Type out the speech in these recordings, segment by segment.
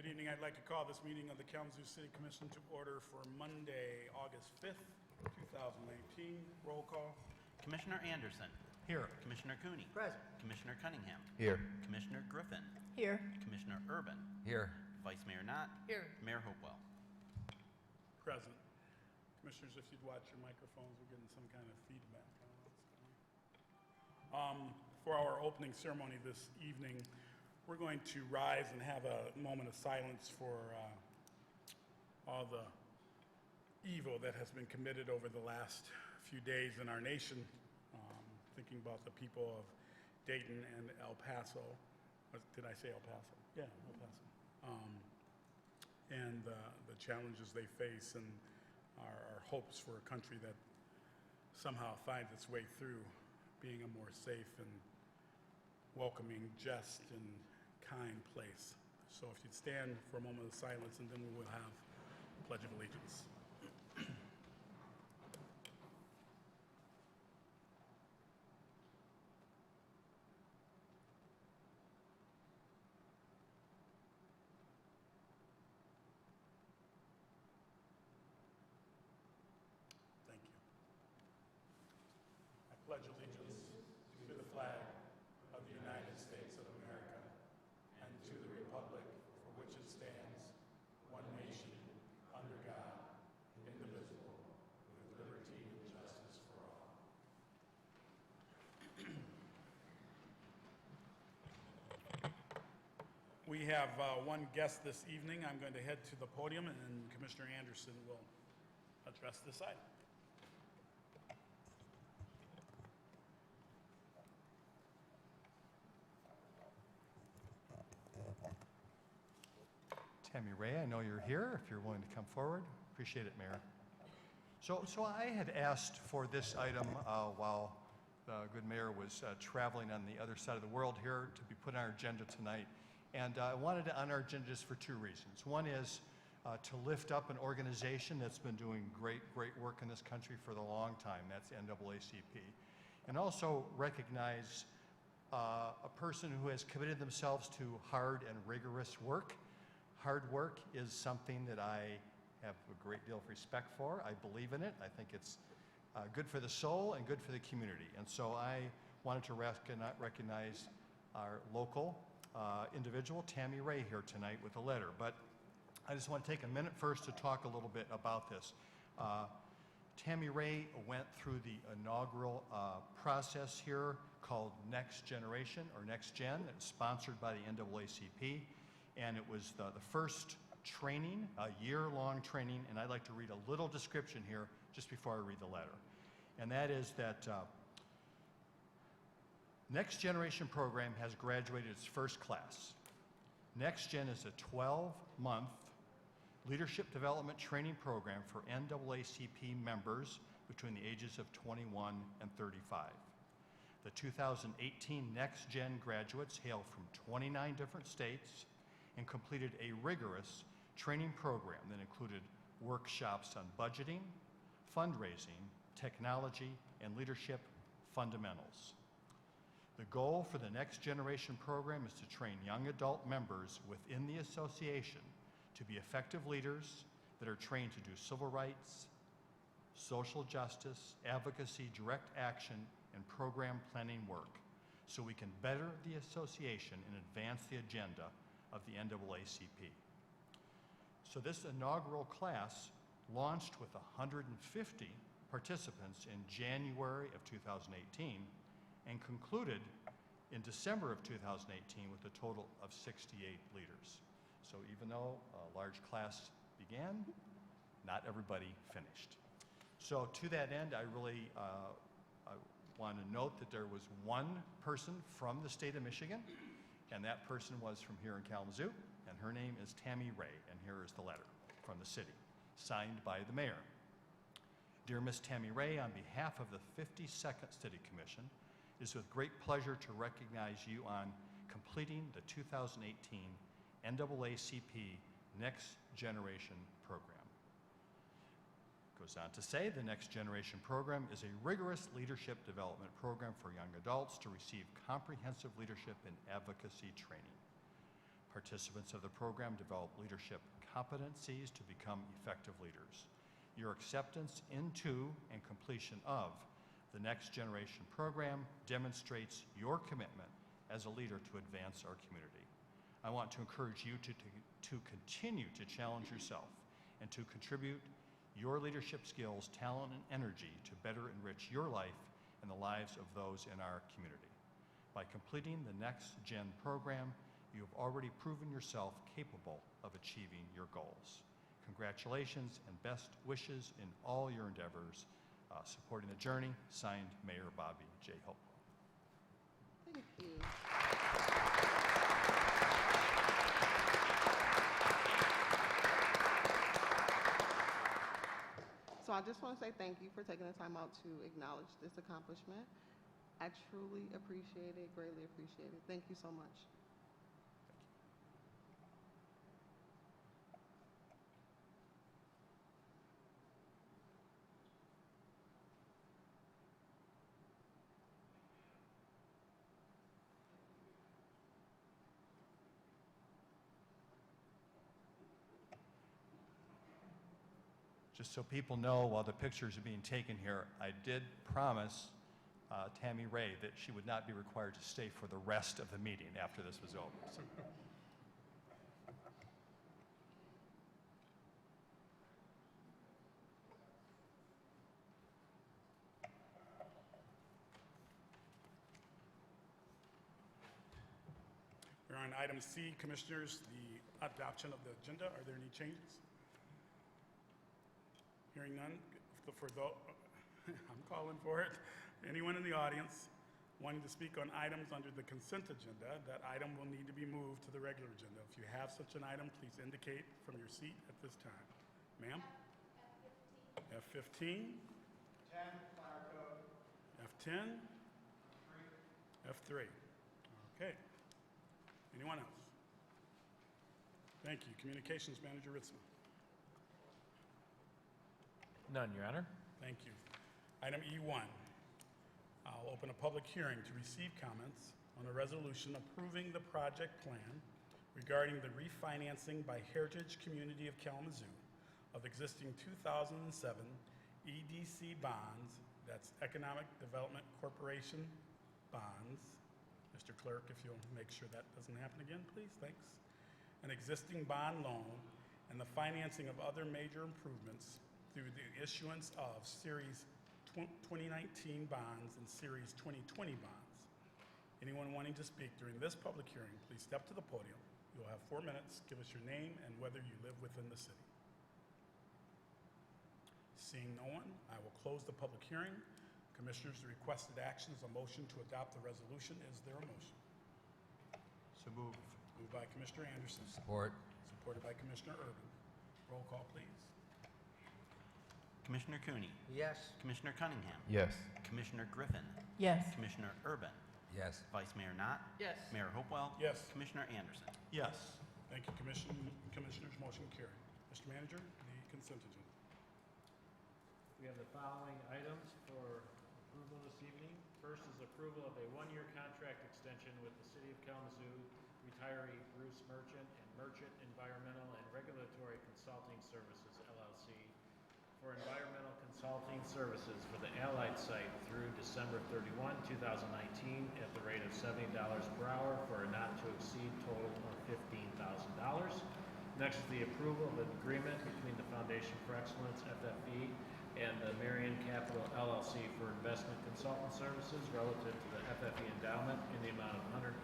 Good evening. I'd like to call this meeting of the Kalamazoo City Commission to order for Monday, August 5th, 2019. Roll call. Commissioner Anderson. Here. Commissioner Cooney. Present. Commissioner Cunningham. Here. Commissioner Griffin. Here. Commissioner Urban. Here. Vice Mayor Knott. Here. Mayor Hopewell. Present. Commissioners, if you'd watch your microphones, we're getting some kind of feedback. For our opening ceremony this evening, we're going to rise and have a moment of silence for all the evil that has been committed over the last few days in our nation, thinking about the people of Dayton and El Paso. Did I say El Paso? Yeah, El Paso. And the challenges they face and our hopes for a country that somehow finds its way through being a more safe and welcoming, just, and kind place. So if you'd stand for a moment of silence, and then we will have the Pledge of Allegiance. Thank you. I pledge allegiance to the flag of the United States of America and to the republic for which it stands, one nation, under God, indivisible, with liberty and justice for all. We have one guest this evening. I'm going to head to the podium, and then Commissioner Anderson will address this item. Tammy Ray, I know you're here. If you're willing to come forward, appreciate it, Mayor. So I had asked for this item while the good mayor was traveling on the other side of the world here to be put on our agenda tonight. And I wanted it on our agenda just for two reasons. One is to lift up an organization that's been doing great work in this country for the long time. That's NAACP. And also recognize a person who has committed themselves to hard and rigorous work. Hard work is something that I have a great deal of respect for. I believe in it. I think it's good for the soul and good for the community. And so I wanted to recognize our local individual, Tammy Ray, here tonight with a letter. But I just want to take a minute first to talk a little bit about this. Tammy Ray went through the inaugural process here called Next Generation, or Next Gen. It's sponsored by the NAACP. And it was the first training, a year-long training, and I'd like to read a little description here just before I read the letter. And that is that Next Generation program has graduated its first class. Next Gen is a 12-month leadership development training program for NAACP members between the ages of 21 and 35. The 2018 Next Gen graduates hail from 29 different states and completed a rigorous training program that included workshops on budgeting, fundraising, technology, and leadership fundamentals. The goal for the Next Generation program is to train young adult members within the association to be effective leaders that are trained to do civil rights, social justice, advocacy, direct action, and program planning work so we can better the association and advance the agenda of the NAACP. So this inaugural class launched with 150 participants in January of 2018 and concluded in December of 2018 with a total of 68 leaders. So even though a large class began, not everybody finished. So to that end, I really I want to note that there was one person from the state of Michigan, and that person was from here in Kalamazoo, and her name is Tammy Ray, and here is the letter from the city, signed by the mayor. Dear Miss Tammy Ray, on behalf of the 52nd City Commission, it is with great pleasure to recognize you on completing the 2018 NAACP Next Generation program. Goes on to say the Next Generation program is a rigorous leadership development program for young adults to receive comprehensive leadership and advocacy training. Participants of the program develop leadership competencies to become effective leaders. Your acceptance into and completion of the Next Generation program demonstrates your commitment as a leader to advance our community. I want to encourage you to continue to challenge yourself and to contribute your leadership skills, talent, and energy to better enrich your life and the lives of those in our community. By completing the Next Gen program, you have already proven yourself capable of achieving your goals. Congratulations and best wishes in all your endeavors. Supporting the journey, signed Mayor Bobby J. Hopewell. Thank you. So I just want to say thank you for taking the time out to acknowledge this accomplishment. I truly appreciate it, greatly appreciate it. Thank you so much. Just so people know, while the pictures are being taken here, I did promise Tammy Ray that she would not be required to stay for the rest of the meeting after this was over. So. We're on item C, Commissioners, the adoption of the agenda. Are there any changes? Hearing none, for those, I'm calling for it. Anyone in the audience wanting to speak on items under the consent agenda, that item will need to be moved to the regular agenda. If you have such an item, please indicate from your seat at this time. Ma'am? F15. F15. 10, fire code. F10. F3. Okay. Anyone else? Thank you. Communications Manager Ritzman. None, Your Honor. Thank you. Item E1. I'll open a public hearing to receive comments on a resolution approving the project plan regarding the refinancing by Heritage Community of Kalamazoo of existing 2007 EDC bonds, that's Economic Development Corporation bonds. Mr. Clerk, if you'll make sure that doesn't happen again, please, thanks. An existing bond loan and the financing of other major improvements through the issuance of Series 2019 bonds and Series 2020 bonds. Anyone wanting to speak during this public hearing, please step to the podium. You'll have 4 minutes. Give us your name and whether you live within the city. Seeing no one, I will close the public hearing. Commissioners, the requested action is a motion to adopt the resolution. Is there a motion? So moved. Moved by Commissioner Anderson. Support. Supported by Commissioner Urban. Roll call, please. Commissioner Cooney. Yes. Commissioner Cunningham. Yes. Commissioner Griffin. Yes. Commissioner Urban. Yes. Vice Mayor Knott. Yes. Mayor Hopewell. Yes. Commissioner Anderson. Yes. Thank you, Commissioners. Motion carried. Mr. Manager, the consent agenda. We have the following items for approval this evening. First is approval of a one-year contract extension with the City of Kalamazoo retiree Bruce Merchant and Merchant Environmental and Regulatory Consulting Services, LLC, for environmental consulting services for the Allied site through December 31, 2019 at the rate of $70 per hour for a not to exceed total of $15,000. Next is the approval of an agreement between the Foundation for Excellence, FFE, and the Marion Capital LLC for investment consultant services relative to the FFE endowment in the amount of $180,000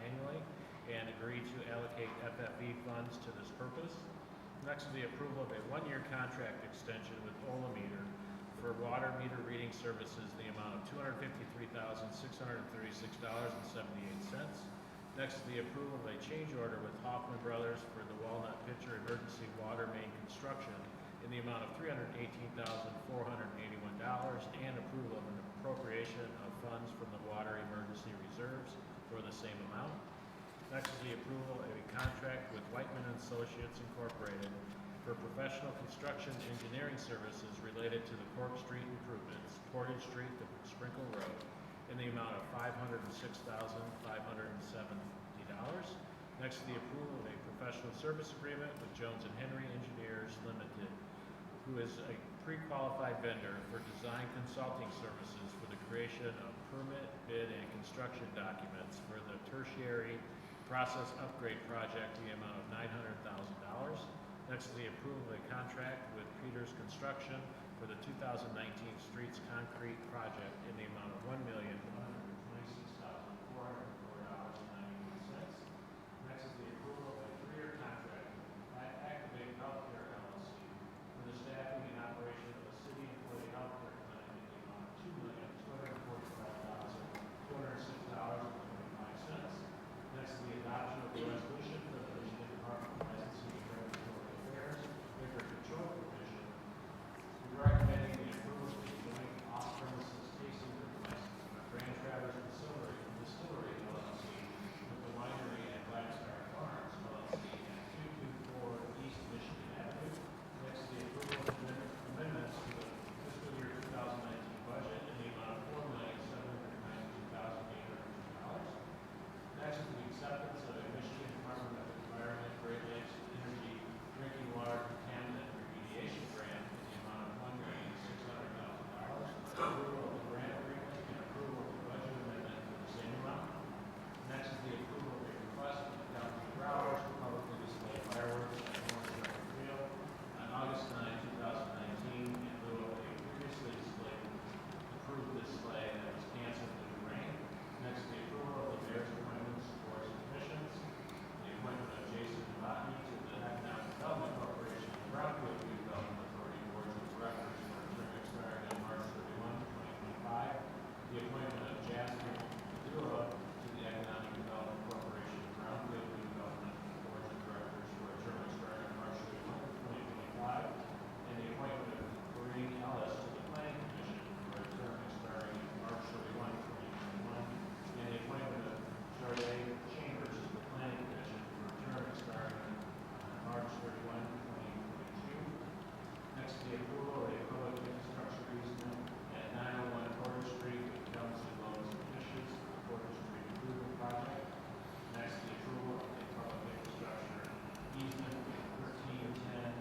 annually, and agree to allocate FFE funds to this purpose. Next is the approval of a one-year contract extension with Olameter for water meter reading services in the amount of $253,636.78. Next is the approval of a change order with Hoffman Brothers for the Walnut Pitcher emergency water main construction in the amount of $318,481 and approval of an appropriation of funds from the water emergency reserves for the same amount. Next is the approval of a contract with Whiteman & Associates Incorporated for professional construction engineering services related to the Cork Street improvements, Portage Street to Sprinkle Road, in the amount of $506,570. Next is the approval of a professional service agreement with Jones and Henry Engineers Limited, who is a pre-qualified vendor for design consulting services for the creation of permit, bid, and construction documents for the tertiary process upgrade project in the amount of $900,000. Next is the approval of a contract with Peters Construction for the 2019 streets concrete project in the amount of $1,126,404.98. Next is the approval of a 3-year contract with Activate Healthcare LLC for the staffing and operation of a city employee healthcare clinic in the amount of $2,245,206.25. Next is the adoption of the resolution for the Michigan Department of Licensing and Regulatory Affairs, Liquor Control Commission, recommending the approval of the joint off-premises tasting room license for Grand Traverse Distillery LLC with the winery at Black Star Farms LLC at 224 East Michigan Avenue. Next, the approval of amendments to the fiscal year 2019 budget in the amount of $4,792,802. Next is the acceptance of a Michigan Department of Environment, Great Lakes Energy Drinking Water Contaminant Remediation Grant in the amount of $1,600,000. Approval of the grant agreement and approval of the budget amendment for the same amount. Next is the approval of a request from the County Growlers to publicly display fireworks at Lawrence Record Field on August 9, 2019, in lieu of a previously approved display that was canceled due to rain. Next is the approval of the mayor's appointments, boards, and commissions. The appointment of Jason Novotny to the Economic Development Corporation and Brownfield Redevelopment Authority Boards of Directors for a term expiring on March 31, 2025. The appointment of Jasper Padula to the Economic Development Corporation and Brownfield Redevelopment Boards of Directors for a term expiring on March 31, 2025. And the appointment of Corinne Ellis to the Planning Commission for a term expiring on March 31, 2021. And the appointment of Charday Chambers to the Planning Commission for a term expiring on March 31, 2022. Next, the approval of a public infrastructure easement at 901 Porter Street with Kalamazoo Loans and Fishes for the Porter Street Improvement Project. Next, the approval of a public infrastructure easement at 1310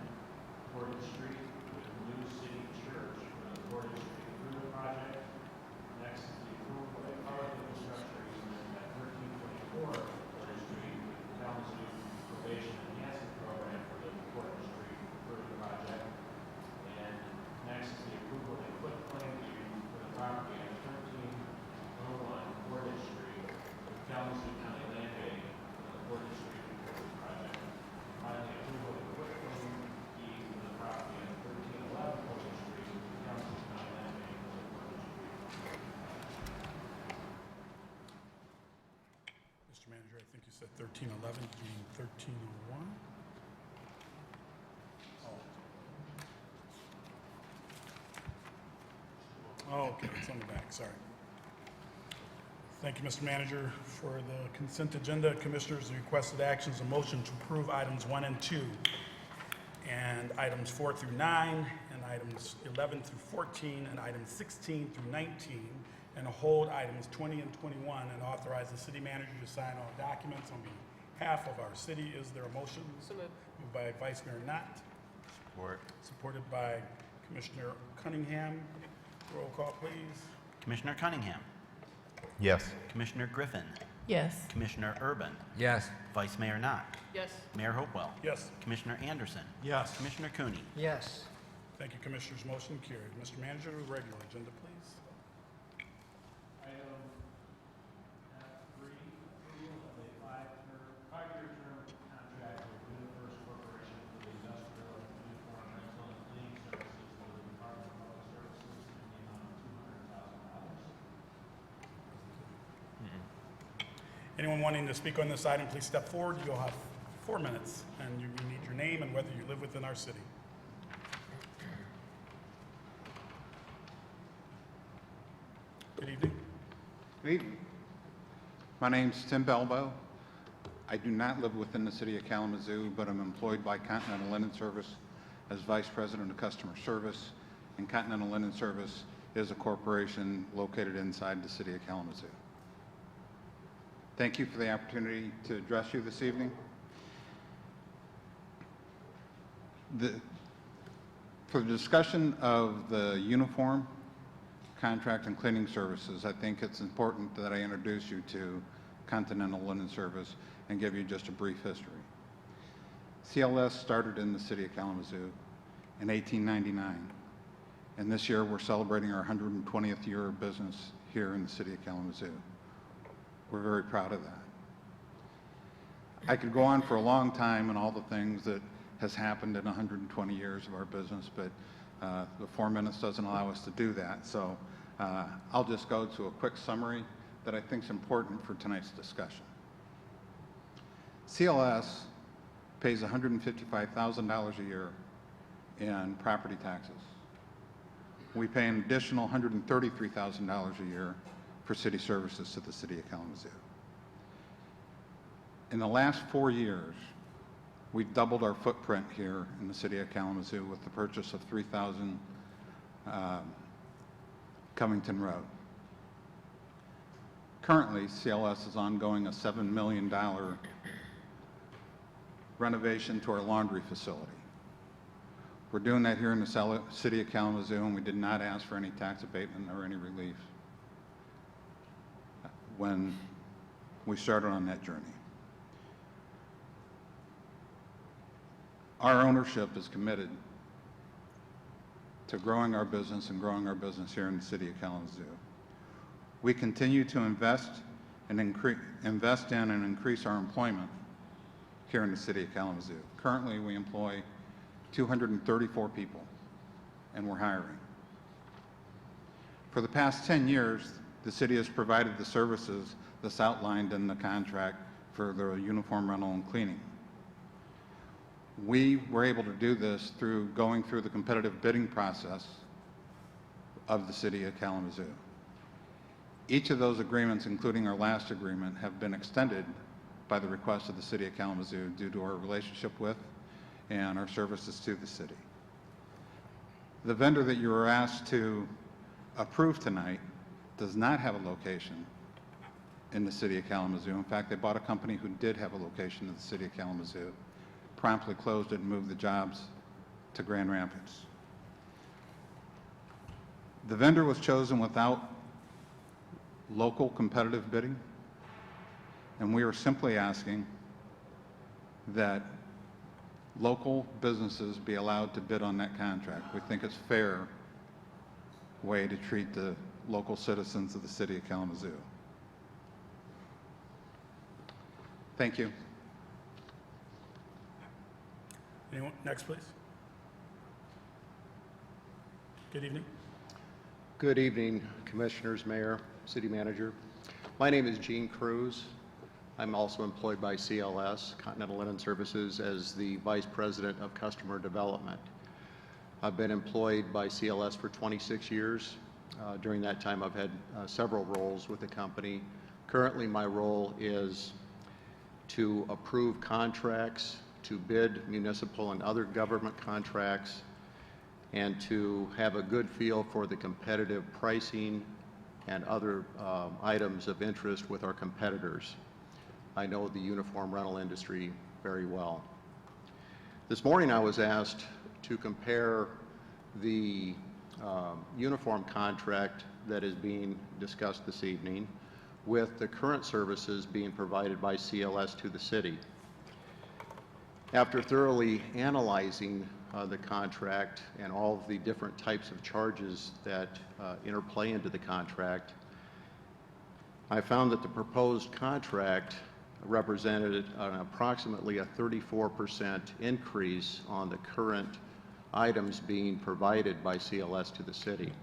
Porter Street with New City Church for the Porter Street Improvement Project. Next is the approval of a public infrastructure easement at 1324 Porter Street with Kalamazoo Probation Enhancement Program for the Porter Street Improvement Project. And next is the approval of a quitclaim deed for the property at 1301 Portage Street with Kalamazoo County Land Bank for the Portage Street Improvement Project. Finally, approval of a quitclaim deed for the property at 1311 Portage Street with Kalamazoo County Land Bank for the Portage Street. Mr. Manager, I think you said 1311, you mean 1301? Oh, okay, it's on the back, sorry. Thank you, Mr. Manager. For the consent agenda, Commissioners, the requested actions, a motion to approve items 1 and 2, and items 4 through 9, and items 11 through 14, and items 16 through 19, and hold items 20 and 21, and authorize the city manager to sign all documents on behalf of our city. Is there a motion? So moved. Moved by Vice Mayor Knott, Support. supported by Commissioner Cunningham. Roll call, please. Commissioner Cunningham. Yes. Commissioner Griffin. Yes. Commissioner Urban. Yes. Vice Mayor Knott. Yes. Mayor Hopewell. Yes. Commissioner Anderson. Yes. Commissioner Cooney. Yes. Thank you, Commissioners. Motion carried. Mr. Manager, the regular agenda, please. Item F3, approval of a five-year term contract with UniFirst Corporation for the industrial uniform rental and cleaning services for the Department of Public Services in the amount of $200,000. Anyone wanting to speak on this item, please step forward. You'll have 4 minutes, and you need your name and whether you live within our city. Good evening. Good evening. My name's Tim Belbo. I do not live within the city of Kalamazoo, but I'm employed by Continental Linen Service as Vice President of Customer Service, and Continental Linen Service is a corporation located inside the city of Kalamazoo. Thank you for the opportunity to address you this evening. For the discussion of the uniform contract and cleaning services, I think it's important that I introduce you to Continental Linen Service and give you just a brief history. CLS started in the city of Kalamazoo in 1899, and this year we're celebrating our 120th year of business here in the city of Kalamazoo. We're very proud of that. I could go on for a long time and all the things that has happened in 120 years of our business, but the 4 minutes doesn't allow us to do that. So I'll just go to a quick summary that I think is important for tonight's discussion. CLS pays $155,000 a year in property taxes. We pay an additional $133,000 a year for city services to the city of Kalamazoo. In the last 4 years, we've doubled our footprint here in the city of Kalamazoo with the purchase of 3,000 Covington Road. Currently, CLS is ongoing a $7 million renovation to our laundry facility. We're doing that here in the city of Kalamazoo, and we did not ask for any tax abatement or any relief when we started on that journey. Our ownership is committed to growing our business and growing our business here in the city of Kalamazoo. We continue to invest in and increase our employment here in the city of Kalamazoo. Currently, we employ 234 people, and we're hiring. For the past 10 years, the city has provided the services that's outlined in the contract for the uniform rental and cleaning. We were able to do this through going through the competitive bidding process of the city of Kalamazoo. Each of those agreements, including our last agreement, have been extended by the request of the city of Kalamazoo due to our relationship with and our services to the city. The vendor that you were asked to approve tonight does not have a location in the city of Kalamazoo. In fact, they bought a company who did have a location in the city of Kalamazoo, promptly closed it and moved the jobs to Grand Rapids. The vendor was chosen without local competitive bidding, and we are simply asking that local businesses be allowed to bid on that contract. We think it's a fair way to treat the local citizens of the city of Kalamazoo. Thank you. Anyone? Next, please. Good evening. Good evening, Commissioners, Mayor, City Manager. My name is Gene Cruz. I'm also employed by CLS, Continental Linen Services, as the Vice President of Customer Development. I've been employed by CLS for 26 years. During that time, I've had several roles with the company. Currently, my role is to approve contracts, to bid municipal and other government contracts, and to have a good feel for the competitive pricing and other items of interest with our competitors. I know the uniform rental industry very well. This morning I was asked to compare the uniform contract that is being discussed this evening with the current services being provided by CLS to the city. After thoroughly analyzing the contract and all of the different types of charges that interplay into the contract, I found that the proposed contract represented approximately a 34% increase on the current items being provided by CLS to the city.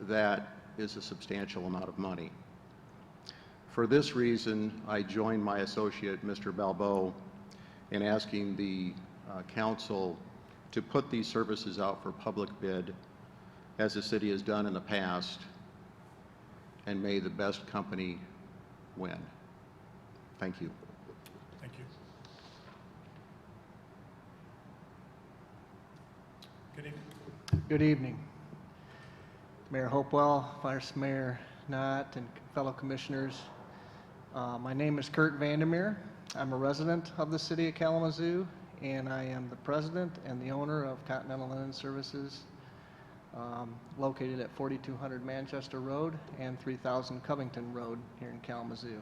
That is a substantial amount of money. For this reason, I joined my associate, Mr. Balbo, in asking the council to put these services out for public bid, as the city has done in the past, and may the best company win. Thank you. Thank you. Good evening. Good evening. Mayor Hopewell, Vice Mayor Knott, and fellow commissioners. My name is Kurt Vandermeer. I'm a resident of the city of Kalamazoo, and I am the president and the owner of Continental Linen Services, located at 4200 Manchester Road and 3000 Covington Road here in Kalamazoo.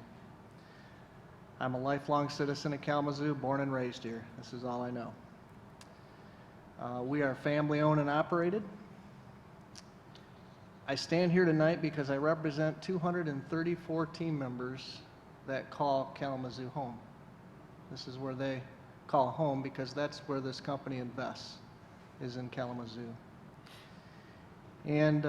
I'm a lifelong citizen of Kalamazoo, born and raised here. This is all I know. We are family owned and operated. I stand here tonight because I represent 234 team members that call Kalamazoo home. This is where they call home because that's where this company invests, is in Kalamazoo. And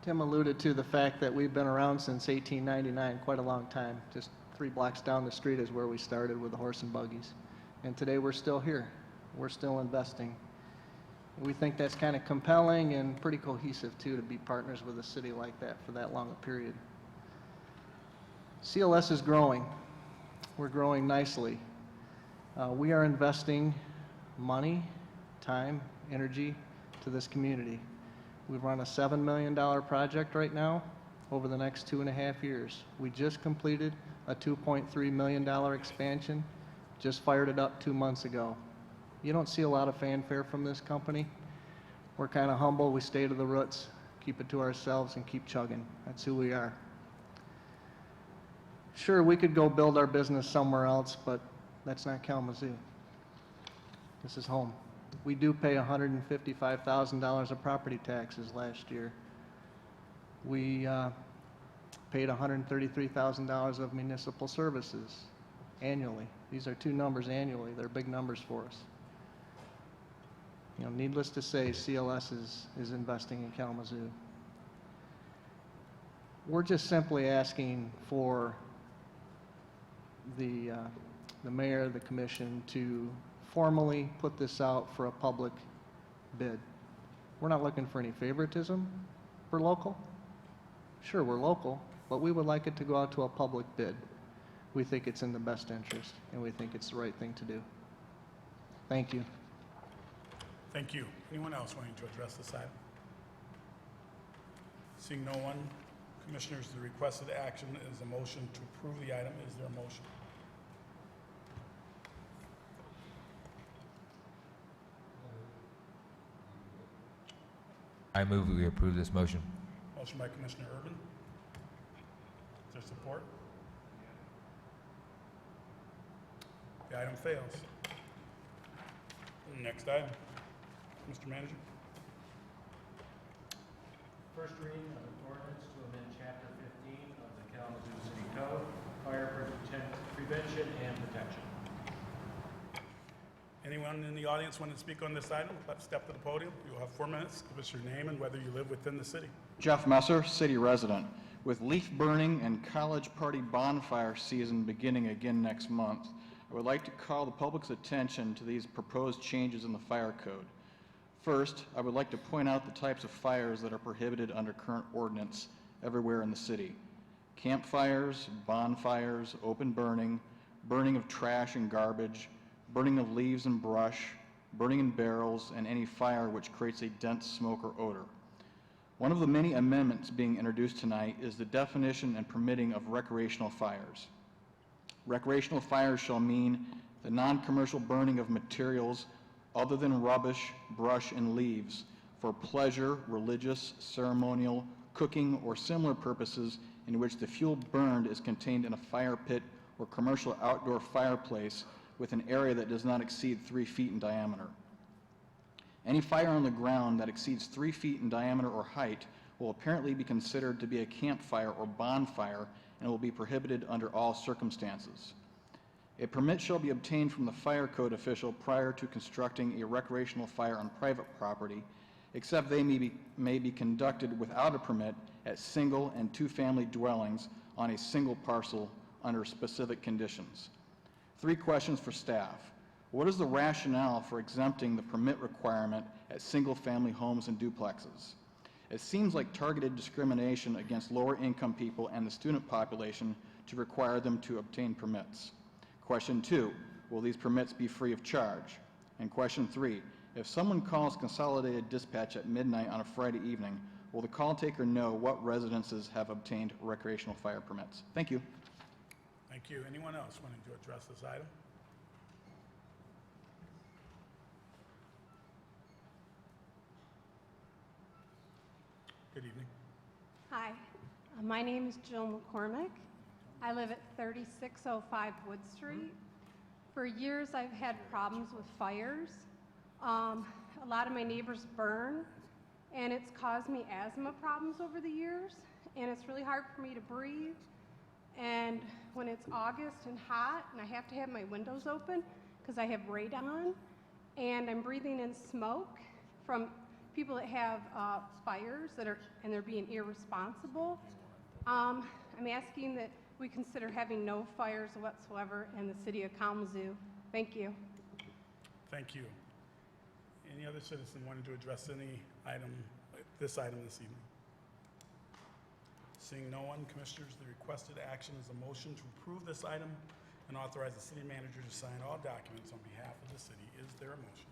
Tim alluded to the fact that we've been around since 1899, quite a long time. Just 3 blocks down the street is where we started with the horse and buggies. And today we're still here. We're still investing. We think that's kind of compelling and pretty cohesive, too, to be partners with a city like that for that long a period. CLS is growing. We're growing nicely. We are investing money, time, energy to this community. We've run a $7 million project right now over the next 2.5 years. We just completed a $2.3 million expansion, just fired it up 2 months ago. You don't see a lot of fanfare from this company. We're kind of humble, we stay to the roots, keep it to ourselves and keep chugging. That's who we are. Sure, we could go build our business somewhere else, but that's not Kalamazoo. This is home. We do pay $155,000 of property taxes last year. We paid $133,000 of municipal services annually. These are 2 numbers annually. They're big numbers for us. You know, needless to say, CLS is investing in Kalamazoo. We're just simply asking for the mayor, the commission, to formally put this out for a public bid. We're not looking for any favoritism. We're local. Sure, we're local, but we would like it to go out to a public bid. We think it's in the best interest, and we think it's the right thing to do. Thank you. Thank you. Anyone else wanting to address this item? Seeing no one, commissioners, the requested action is a motion to approve the item. Is there a motion? I move that we approve this motion. Motion by Commissioner Urban. Is there support? The item fails. Next item. Mr. Manager. First reading of an ordinance to amend Chapter 15 of the Kalamazoo City Code, Fire Prevention and Protection. Anyone in the audience want to speak on this item? Let's step to the podium. You'll have 4 minutes. Give us your name and whether you live within the city. Jeff Messer, city resident. With leaf burning and college party bonfire season beginning again next month, I would like to call the public's attention to these proposed changes in the fire code. First, I would like to point out the types of fires that are prohibited under current ordinance everywhere in the city. Campfires, bonfires, open burning, burning of trash and garbage, burning of leaves and brush, burning in barrels, and any fire which creates a dense smoke or odor. One of the many amendments being introduced tonight is the definition and permitting of recreational fires. Recreational fires shall mean the non-commercial burning of materials other than rubbish, brush, and leaves for pleasure, religious, ceremonial, cooking, or similar purposes in which the fuel burned is contained in a fire pit or commercial outdoor fireplace with an area that does not exceed 3 feet in diameter. Any fire on the ground that exceeds 3 feet in diameter or height will apparently be considered to be a campfire or bonfire and will be prohibited under all circumstances. A permit shall be obtained from the fire code official prior to constructing a recreational fire on private property, except they may be conducted without a permit at single and 2-family dwellings on a single parcel under specific conditions. 3 questions for staff. What is the rationale for exempting the permit requirement at single-family homes and duplexes? It seems like targeted discrimination against lower-income people and the student population to require them to obtain permits. Question 2, will these permits be free of charge? And question 3, if someone calls consolidated dispatch at midnight on a Friday evening, will the call taker know what residences have obtained recreational fire permits? Thank you. Thank you. Anyone else wanting to address this item? Good evening. Hi, my name is Jill McCormick. I live at 3605 Wood Street. For years, I've had problems with fires. A lot of my neighbors burn, and it's caused me asthma problems over the years, and it's really hard for me to breathe. And when it's August and hot, and I have to have my windows open because I have radon, and I'm breathing in smoke from people that have fires and they're being irresponsible. I'm asking that we consider having no fires whatsoever in the city of Kalamazoo. Thank you. Thank you. Any other citizen wanting to address this item this evening? Seeing no one, Commissioners, the requested action is a motion to approve this item and authorize the city manager to sign all documents on behalf of the city. Is there a motion?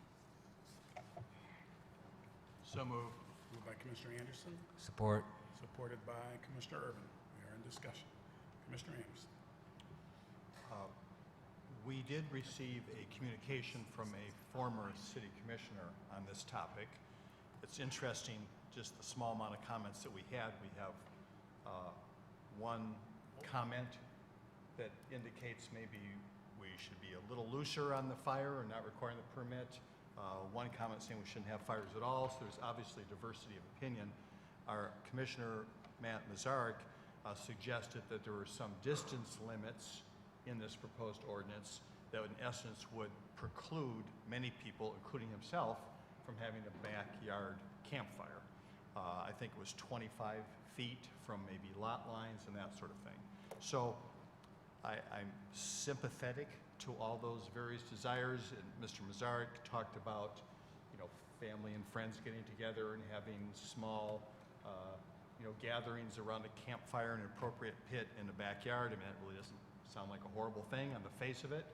So moved. Moved by Commissioner Anderson, Support. supported by Commissioner Urban. We are in discussion. Commissioner Anderson. We did receive a communication from a former city commissioner on this topic. It's interesting, just the small amount of comments that we had. We have one comment that indicates maybe we should be a little looser on the fire and not requiring the permit. One comment saying we shouldn't have fires at all, so there's obviously diversity of opinion. Our Commissioner, Matt Mazarik, suggested that there were some distance limits in this proposed ordinance that in essence would preclude many people, including himself, from having a backyard campfire. I think it was 25 feet from maybe lot lines and that sort of thing. So I'm sympathetic to all those various desires. And Mr. Mazarik talked about, family and friends getting together and having small, gatherings around a campfire in an appropriate pit in the backyard. I mean, that really doesn't sound like a horrible thing on the face of it.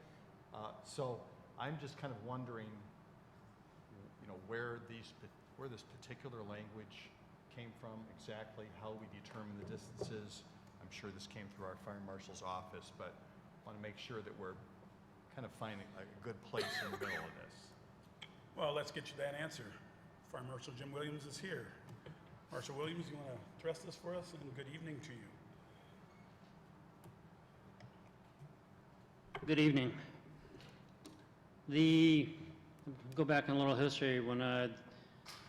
So I'm just kind of wondering, where this particular language came from, exactly how we determine the distances. I'm sure this came through our fire marshal's office, but I want to make sure that we're kind of finding a good place in the middle of this. Well, let's get you that answer. Fire Marshal Jim Williams is here. Marshal Williams, you want to address this for us? And good evening to you. Good evening. Go back in a little history. When I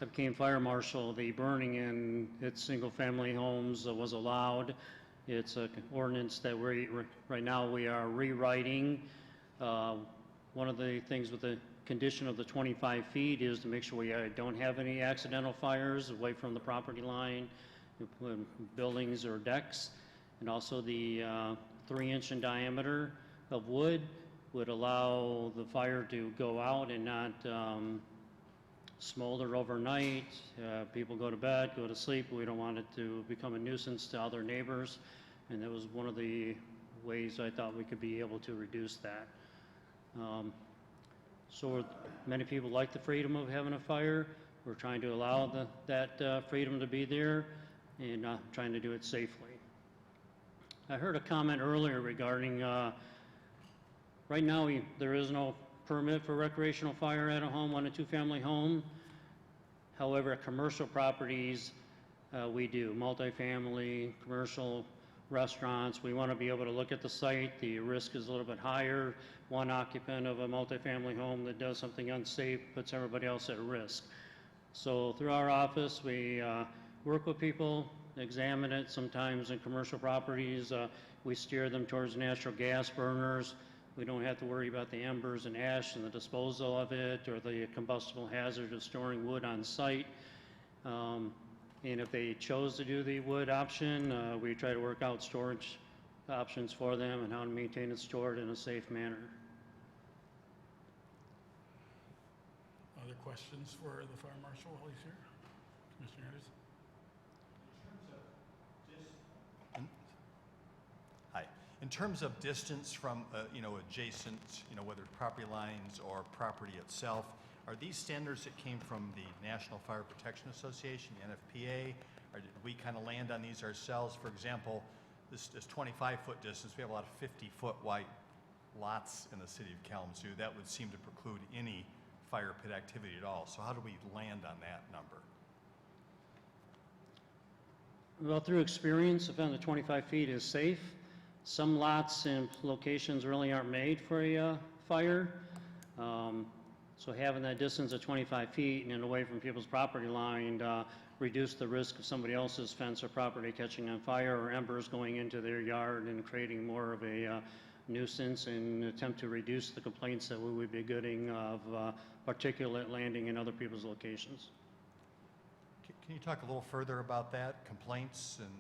became fire marshal, the burning in its single-family homes was allowed. It's an ordinance that right now we are rewriting. One of the things with the condition of the 25 feet is to make sure we don't have any accidental fires away from the property line, buildings or decks, and also the 3-inch in diameter of wood would allow the fire to go out and not smolder overnight. People go to bed, go to sleep. We don't want it to become a nuisance to other neighbors, and that was one of the ways I thought we could be able to reduce that. So many people like the freedom of having a fire. We're trying to allow that freedom to be there and trying to do it safely. I heard a comment earlier regarding right now there is no permit for recreational fire at a home, 1- and 2-family home. However, at commercial properties, we do multifamily, commercial restaurants. We want to be able to look at the site. The risk is a little bit higher. One occupant of a multifamily home that does something unsafe puts everybody else at risk. So through our office, we work with people, examine it. Sometimes in commercial properties, we steer them towards natural gas burners. We don't have to worry about the embers and ash and the disposal of it or the combustible hazard of storing wood on site. And if they chose to do the wood option, we try to work out storage options for them and how to maintain it stored in a safe manner. Other questions for the fire marshal while he's here? Commissioner Anderson? Hi. In terms of distance from, adjacent, whether property lines or property itself, are these standards that came from the National Fire Protection Association, the NFPA, Or did we kind of land on these ourselves? For example, this 25-foot distance, we have a lot of 50-foot wide lots in the city of Kalamazoo. That would seem to preclude any fire pit activity at all. So how do we land on that number? Well, through experience, I found that 25 feet is safe. Some lots and locations really aren't made for a fire. So having that distance of 25 feet and away from people's property line reduce the risk of somebody else's fence or property catching on fire or embers going into their yard and creating more of a nuisance, and attempt to reduce the complaints that we would be getting of particulate landing in other people's locations. Can you talk a little further about that, complaints and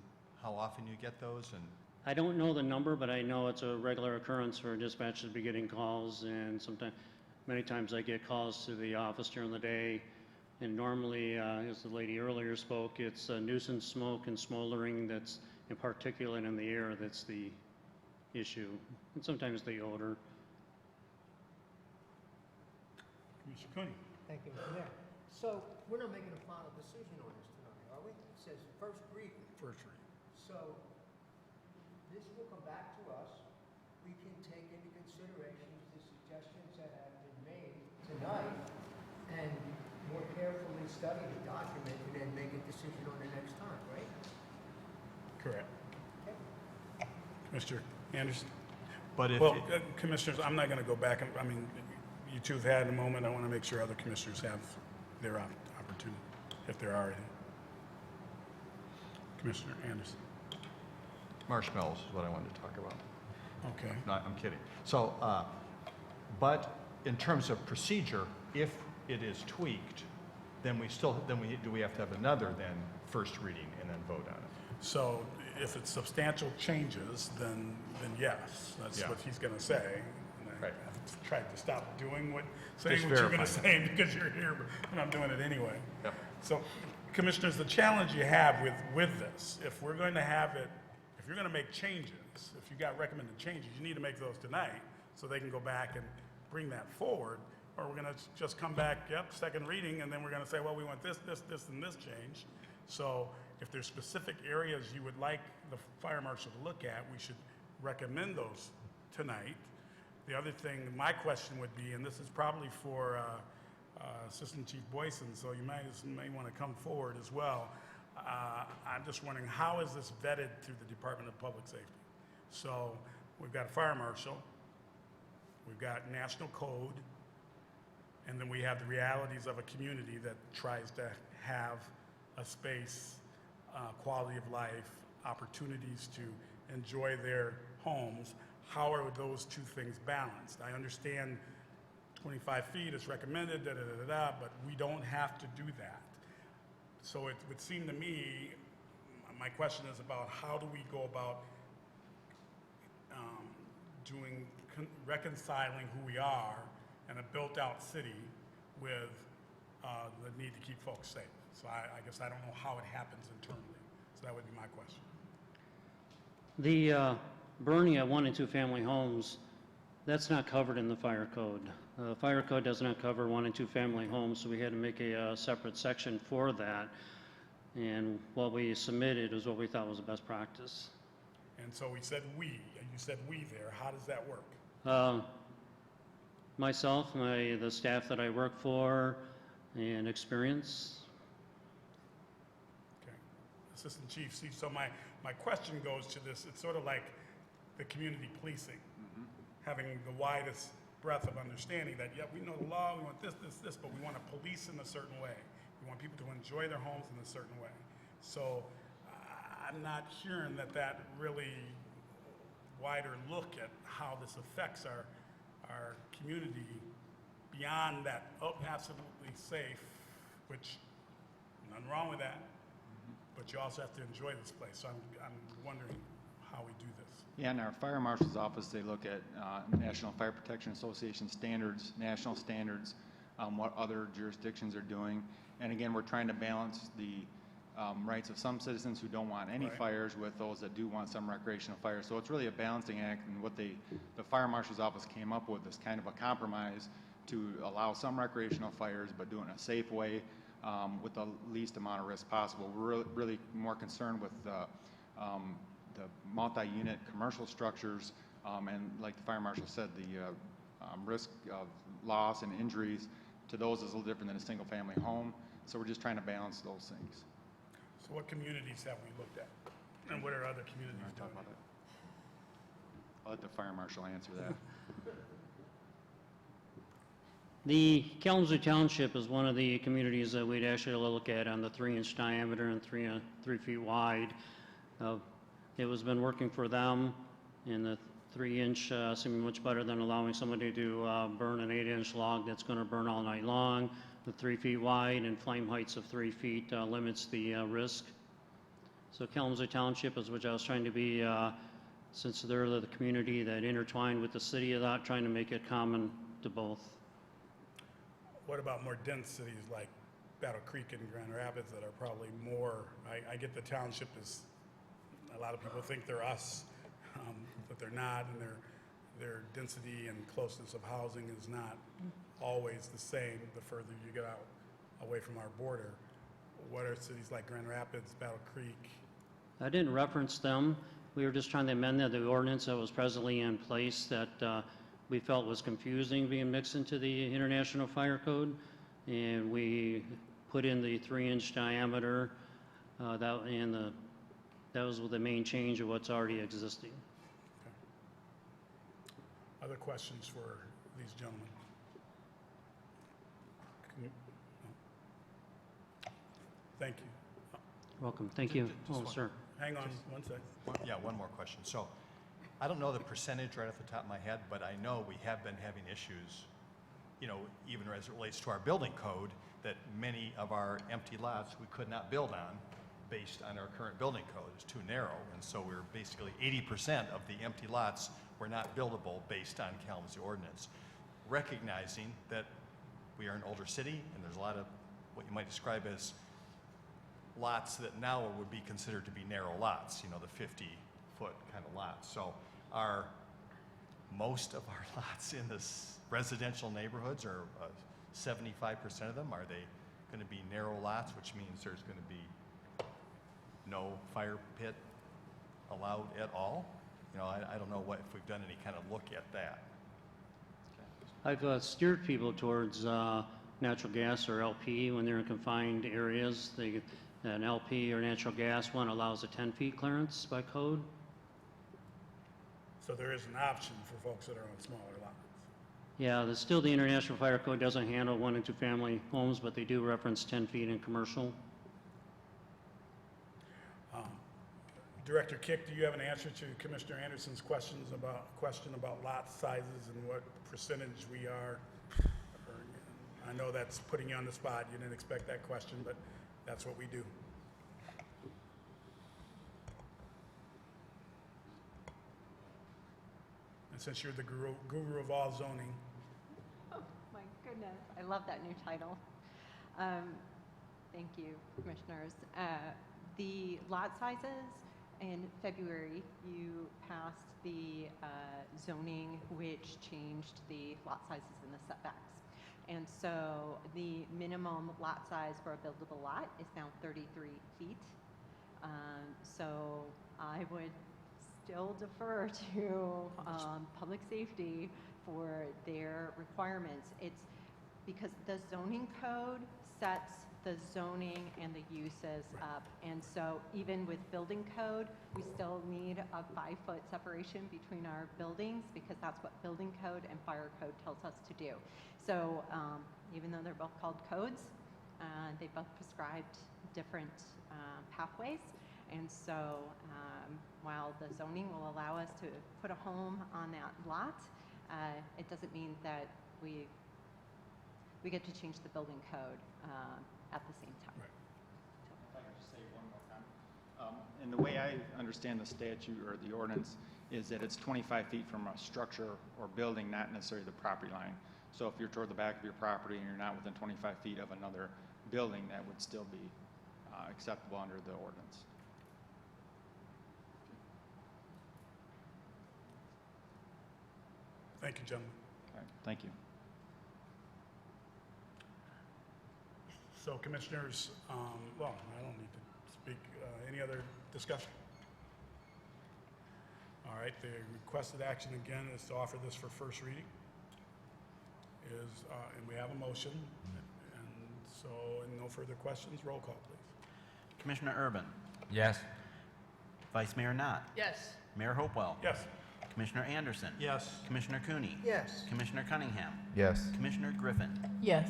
how often you get those? And I don't know the number, but I know it's a regular occurrence for dispatch to be getting calls, and many times I get calls to the office during the day, and normally, as the lady earlier spoke, it's nuisance smoke and smoldering that's in particulate in the air that's the issue, and sometimes the odor. Commissioner Cooney. Thank you, Mr. Mayor. So, we're not making a final decision on this tonight, are we? It says first reading. First reading. So, this will come back to us. We can take into consideration the suggestions that have been made tonight and more carefully study the document and then make a decision on the next time, right? Correct. Mr. Anderson? but if Well, it- Commissioners, I'm not going to go back. I mean, you two have had a moment. I want to make sure other commissioners have their opportunity, if there are any. Commissioner Anderson? marshmallows is what I wanted to talk about. Okay. No, I'm kidding. So, but in terms of procedure, if it is tweaked, then do we have to have another first reading and then vote on it? So if it's substantial changes, then yes, that's Yeah. what he's going to say. And Right. I've tried to stop doing saying Just what you're going to verifying. say because you're here, but I'm doing it anyway. Yep. So, Commissioners, the challenge you have with this, if we're going to have it, if you're going to make changes, if you got recommended changes, you need to make those tonight so they can go back and bring that forward, or we're going to just come back, second reading, and then we're going to say, well, we want this, and this change. So if there's specific areas you would like the fire marshal to look at, we should recommend those tonight. The other thing, my question would be, and this is probably for Assistant Chief Boyson, so you may want to come forward as well. I'm just wondering, how is this vetted through the Department of Public Safety? So we've got a fire marshal, we've got national code, and then we have the realities of a community that tries to have a space, quality of life, opportunities to enjoy their homes. How are those two things balanced? I understand 25 feet is recommended, but we don't have to do that. So it would seem to me, my question is about how do we go about reconciling who we are in a built-out city with the need to keep folks safe. So I guess I don't know how it happens internally. So that would be my question. The burning of 1 and 2 family homes, that's not covered in the fire code. The fire code does not cover 1 and 2 family homes, so we had to make a separate section for that. And what we submitted is what we thought was the best practice. And so we said we, and you said we there. How does that work? Myself, the staff that I work for, and experience. Okay. Assistant Chief, see, so my question goes to this. It's sort of like the community policing, having the widest breadth of understanding that, yeah, we know the law, we want this, but we want to police in a certain way. We want people to enjoy their homes in a certain way. So I'm not hearing that really wider look at how this affects our community beyond that, absolutely safe, which nothing wrong with that, but you also have to enjoy this place. So I'm wondering how we do this. Yeah, in our fire marshal's office, they look at National Fire Protection Association standards, national standards, what other jurisdictions are doing. And again, we're trying to balance the rights of some citizens who don't want any fires with those that do want some recreational fires. So it's really a balancing act, and what the fire marshal's office came up with is kind of a compromise to allow some recreational fires, but do it in a safe way with the least amount of risk possible. We're really more concerned with the multi-unit commercial structures, and like the fire marshal said, the risk of loss and injuries to those is a little different than a single-family home. So we're just trying to balance those things. So what communities have we looked at? And what are other communities You wanna talk doing? about it? I'll let the fire marshal answer that. The Kalamazoo Township is one of the communities that we'd actually look at on the 3-inch diameter and 3 feet wide. It was been working for them, and the 3-inch seemed much better than allowing somebody to burn an 8-inch log that's going to burn all night long. The 3 feet wide and flame heights of 3 feet limits the risk. So Kalamazoo Township is what I was trying to be, since they're the community that intertwined with the city of that, trying to make it common to both. What about more dense cities like Battle Creek and Grand Rapids that are probably more, I get the township is, a lot of people think they're us, but they're not, and their density and closeness of housing is not always the same the further you get out away from our border. What are cities like Grand Rapids, Battle Creek? I didn't reference them. We were just trying to amend the ordinance that was presently in place that we felt was confusing being mixed into the International Fire Code. And we put in the 3-inch diameter, that was the main change of what's already existing. Okay. Other questions for these gentlemen? No? Thank you. Welcome. Thank you. Just Oh, one- sir. Hang on one second. One more question. So I don't know the percentage right off the top of my head, but I know we have been having issues, even as it relates to our building code, that many of our empty lots we could not build on based on our current building code. It's too narrow. And so we're basically 80% of the empty lots were not buildable based on Kalamazoo ordinance. Recognizing that we are an older city and there's a lot of what you might describe as lots that now would be considered to be narrow lots, the 50-foot kind of lots. So are most of our lots in this residential neighborhoods, or 75% of them, are they going to be narrow lots, which means there's going to be no fire pit allowed at all? I don't know if we've done any kind of look at that. I've steered people towards natural gas or LP when they're in confined areas. An LP or natural gas one allows a 10 feet clearance by code. So there is an option for folks that are on smaller lots. Yeah, still the International Fire Code doesn't handle 1 and 2 family homes, but they do reference 10 feet in commercial. Director Kick, do you have an answer to Commissioner Anderson's question about lot sizes and what percentage we are? I know that's putting you on the spot. You didn't expect that question, but that's what we do. And since you're the guru of all zoning, Oh, my goodness. I love that new title. Thank you, commissioners. The lot sizes, in February, you passed the zoning which changed the lot sizes and the setbacks. And so the minimum lot size for a buildable lot is now 33 feet. So I would still defer to public safety for their requirements. It's because the zoning code sets the zoning and the uses up. And so even with building code, we still need a 5-foot separation between our buildings because that's what building code and fire code tells us to do. So even though they're both called codes, they both prescribed different pathways. And so while the zoning will allow us to put a home on that lot, it doesn't mean that we get to change the building code at the same time. Right. If I could just say one more comment. And the way I understand the statute or the ordinance is that it's 25 feet from a structure or building, not necessarily the property line. So if you're toward the back of your property and you're not within 25 feet of another building, that would still be acceptable under the ordinance. thank you, gentlemen. All right, thank you. So commissioners, well, I don't need to speak. Any other discussion? All right, the requested action again is to offer this for first reading. And we have a motion. And so, no further questions. Roll call, please. Commissioner Urban. Yes. Vice Mayor Knott. Yes. Mayor Hopewell. Yes. Commissioner Anderson. Yes. Commissioner Cooney. Yes. Commissioner Cunningham. Yes. Commissioner Griffin. Yes.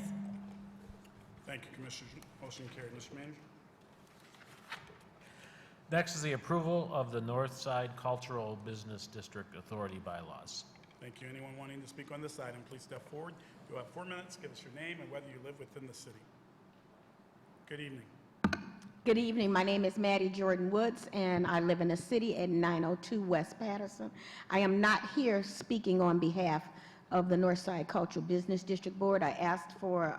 Thank you, Commissioners. Motion carried. Mr. Manager? Next is the approval of the North Side Cultural Business District Authority bylaws. Thank you. Anyone wanting to speak on this item, please step forward. You'll have 4 minutes. Give us your name and whether you live within the city. Good evening. Good evening. My name is Maddie Jordan Woods, and I live in the city at 902 West Patterson. I am not here speaking on behalf of the Northside Cultural Business District Board. I asked for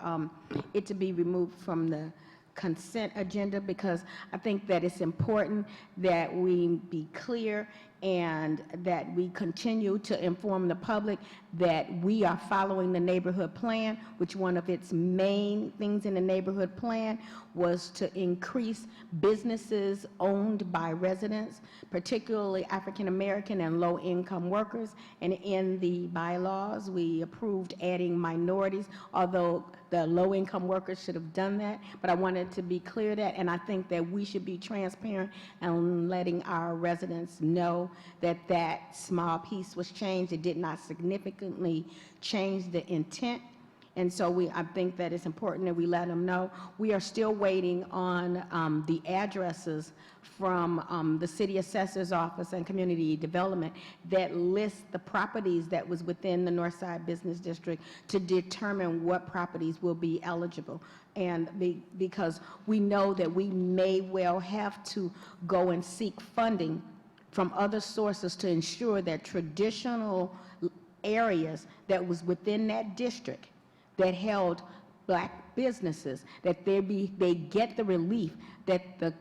it to be removed from the consent agenda because I think that it's important that we be clear and that we continue to inform the public that we are following the neighborhood plan, which one of its main things in the neighborhood plan was to increase businesses owned by residents, particularly African American and low-income workers. And in the bylaws, we approved adding minorities, although the low-income workers should have done that. But I wanted to be clear that, and I think that we should be transparent and letting our residents know that that small piece was changed. It did not significantly change the intent. And so I think that it's important that we let them know. We are still waiting on the addresses from the City Assessor's Office and Community Development that list the properties that was within the Northside Business District to determine what properties will be eligible. And because we know that we may well have to go and seek funding from other sources to ensure that traditional areas that was within that district that held black businesses, that they get the relief that the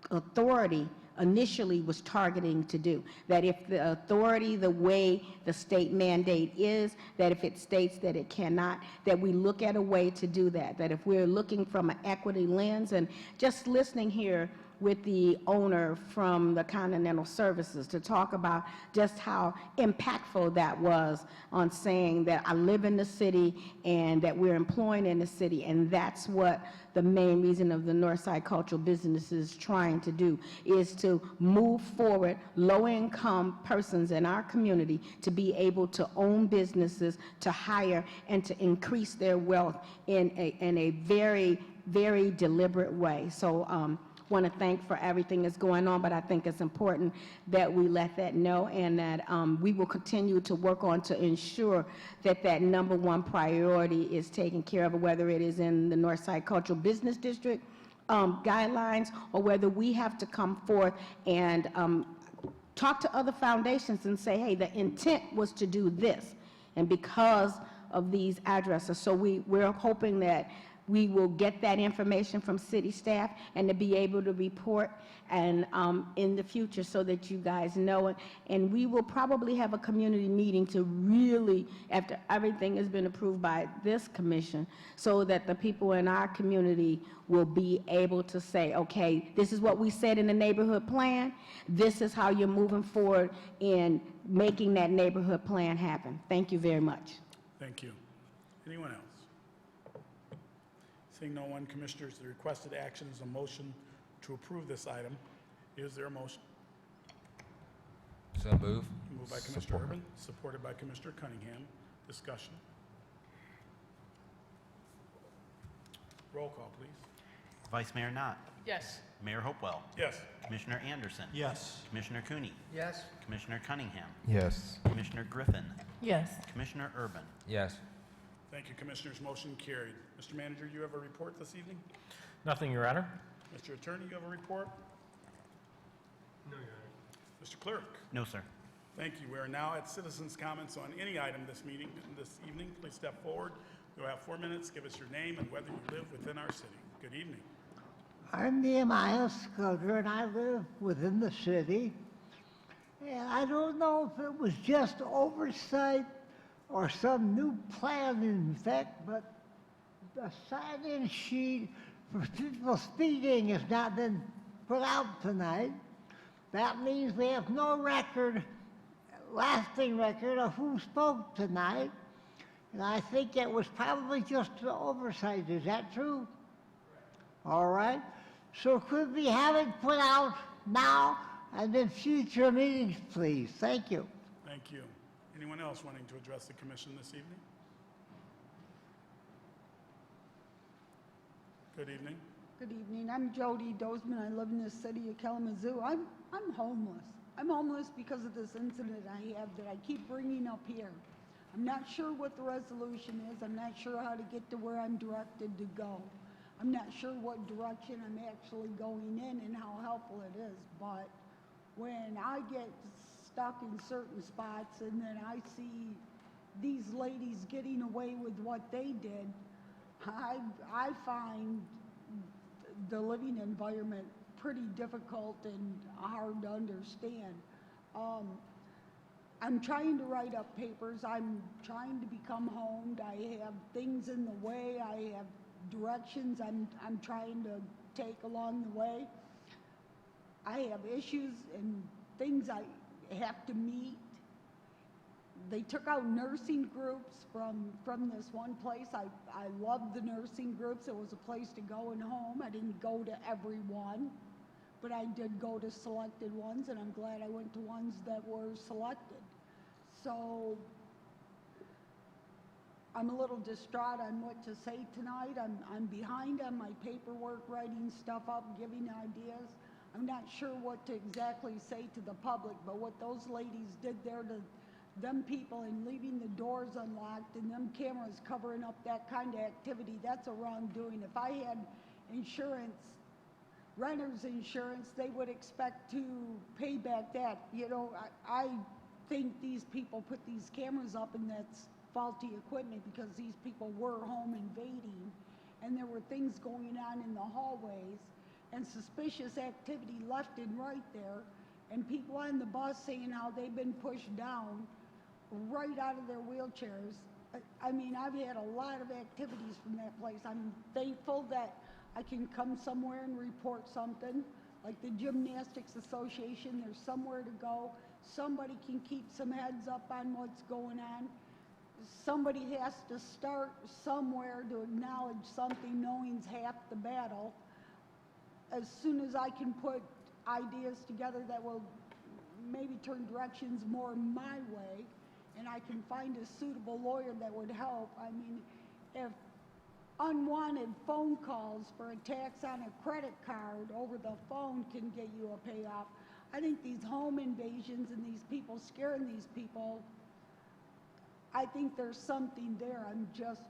authority initially was targeting to do. That if the authority, the way the state mandate is, that if it states that it cannot, that we look at a way to do that. That if we're looking from an equity lens, and just listening here with the owner from the Continental Services to talk about just how impactful that was on saying that I live in the city and that we're employing in the city, and that's what the main reason of the Northside Cultural Business is trying to do, is to move forward low-income persons in our community to be able to own businesses, to hire, and to increase their wealth in a very, very deliberate way. So want to thank for everything that's going on, but I think it's important that we let that know, and that we will continue to work on to ensure that that #1 priority is taken care of, whether it is in the Northside Cultural Business District guidelines, or whether we have to come forth and talk to other foundations and say, hey, the intent was to do this, and because of these addresses. So we're hoping that we will get that information from city staff and to be able to report and in the future so that you guys know it. And we will probably have a community meeting to really, after everything has been approved by this commission, so that the people in our community will be able to say, okay, this is what we said in the neighborhood plan. This is how you're moving forward in making that neighborhood plan happen. Thank you very much. Thank you. Anyone else? Seeing no one, Commissioners, the requested action is a motion to approve this item. Is there a motion? So move. Moved by Commissioner Urban, supported by Commissioner Cunningham. Discussion. Roll call, please. Vice Mayor Knott. Yes. Mayor Hopewell. Yes. Commissioner Anderson. Yes. Commissioner Cooney. Yes. Commissioner Cunningham. Yes. Commissioner Griffin. Yes. Commissioner Urban. Yes. Thank you, Commissioners. Motion carried. Mr. Manager, you have a report this evening? Nothing, Your Honor. Mr. Attorney, you have a report? No, Your Honor. Mr. Clerk? No, sir. Thank you. We are now at citizens' comments on any item this evening. Please step forward. You'll have 4 minutes. Give us your name and whether you live within our city. Good evening. I'm Nehemiah Scudder, and I live within the city. And I don't know if it was just oversight or some new plan in effect, but the sign-in sheet for people speeding has not been put out tonight. That means we have no record, lasting record of who spoke tonight. And I think it was probably just an oversight. Is that true? All right. So could we have it put out now and in future meetings, please? Thank you. Thank you. Anyone else wanting to address the commission this evening? Good evening. Good evening. I'm Jody Dozeman. I live in the city of Kalamazoo. I'm homeless. I'm homeless because of this incident I have that I keep bringing up here. I'm not sure what the resolution is. I'm not sure how to get to where I'm directed to go. I'm not sure what direction I'm actually going in and how helpful it is. But when I get stuck in certain spots and then I see these ladies getting away with what they did, I find the living environment pretty difficult and hard to understand. I'm trying to write up papers. I'm trying to become homed. I have things in the way. I have directions I'm trying to take along the way. I have issues and things I have to meet. They took out nursing groups from this one place. I loved the nursing groups. It was a place to go and home. I didn't go to every one, but I did go to selected ones, and I'm glad I went to ones that were selected. So I'm a little distraught on what to say tonight. I'm behind on my paperwork, writing stuff up, giving ideas. I'm not sure what to exactly say to the public, but what those ladies did there to them people and leaving the doors unlocked and them cameras covering up that kind of activity, that's a wrongdoing. If I had insurance, renter's insurance, they would expect to pay back that. You know, I think these people put these cameras up and that's faulty equipment because these people were home invading and there were things going on in the hallways and suspicious activity left and right there, and people on the bus saying how they've been pushed down right out of their wheelchairs. I mean, I've had a lot of activities from that place. I'm thankful that I can come somewhere and report something, like the Gymnastics Association. There's somewhere to go. Somebody can keep some heads up on what's going on. Somebody has to start somewhere to acknowledge something. Knowing's half the battle. As soon as I can put ideas together that will maybe turn directions more my way, and I can find a suitable lawyer that would help. I mean, if unwanted phone calls for a tax on a credit card over the phone can get you a payoff, I think these home invasions and these people scaring these people, I think there's something there. I'm just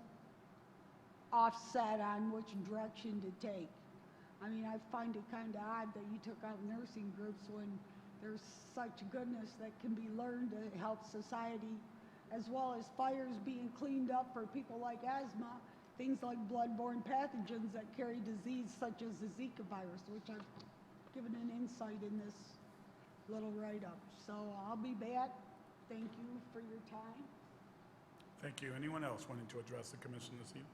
offset on which direction to take. I mean, I find it kind of odd that you took out nursing groups when there's such goodness that can be learned to help society, as well as fires being cleaned up for people like asthma, things like bloodborne pathogens that carry disease such as the Zika virus, which I've given an insight in this little write-up. So I'll be back. Thank you for your time. Thank you. Anyone else wanting to address the commission this evening?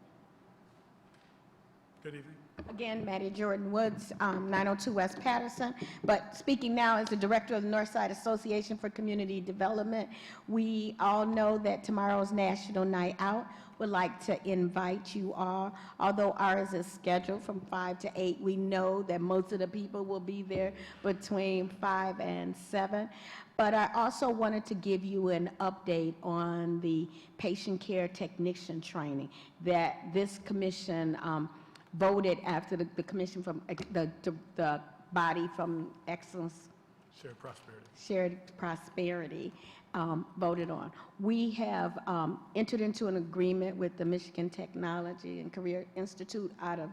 Good evening. Again, Maddie Jordan Woods, 902 West Patterson. But speaking now as the director of the Northside Association for Community Development, we all know that tomorrow's National Night Out. Would like to invite you all. Although ours is scheduled from 5 to 8, we know that most of the people will be there between 5 and 7. But I also wanted to give you an update on the patient care technician training that this commission voted after the commission from the body from Excellence Shared Prosperity. Voted on. We have entered into an agreement with the Michigan Technology and Career Institute out of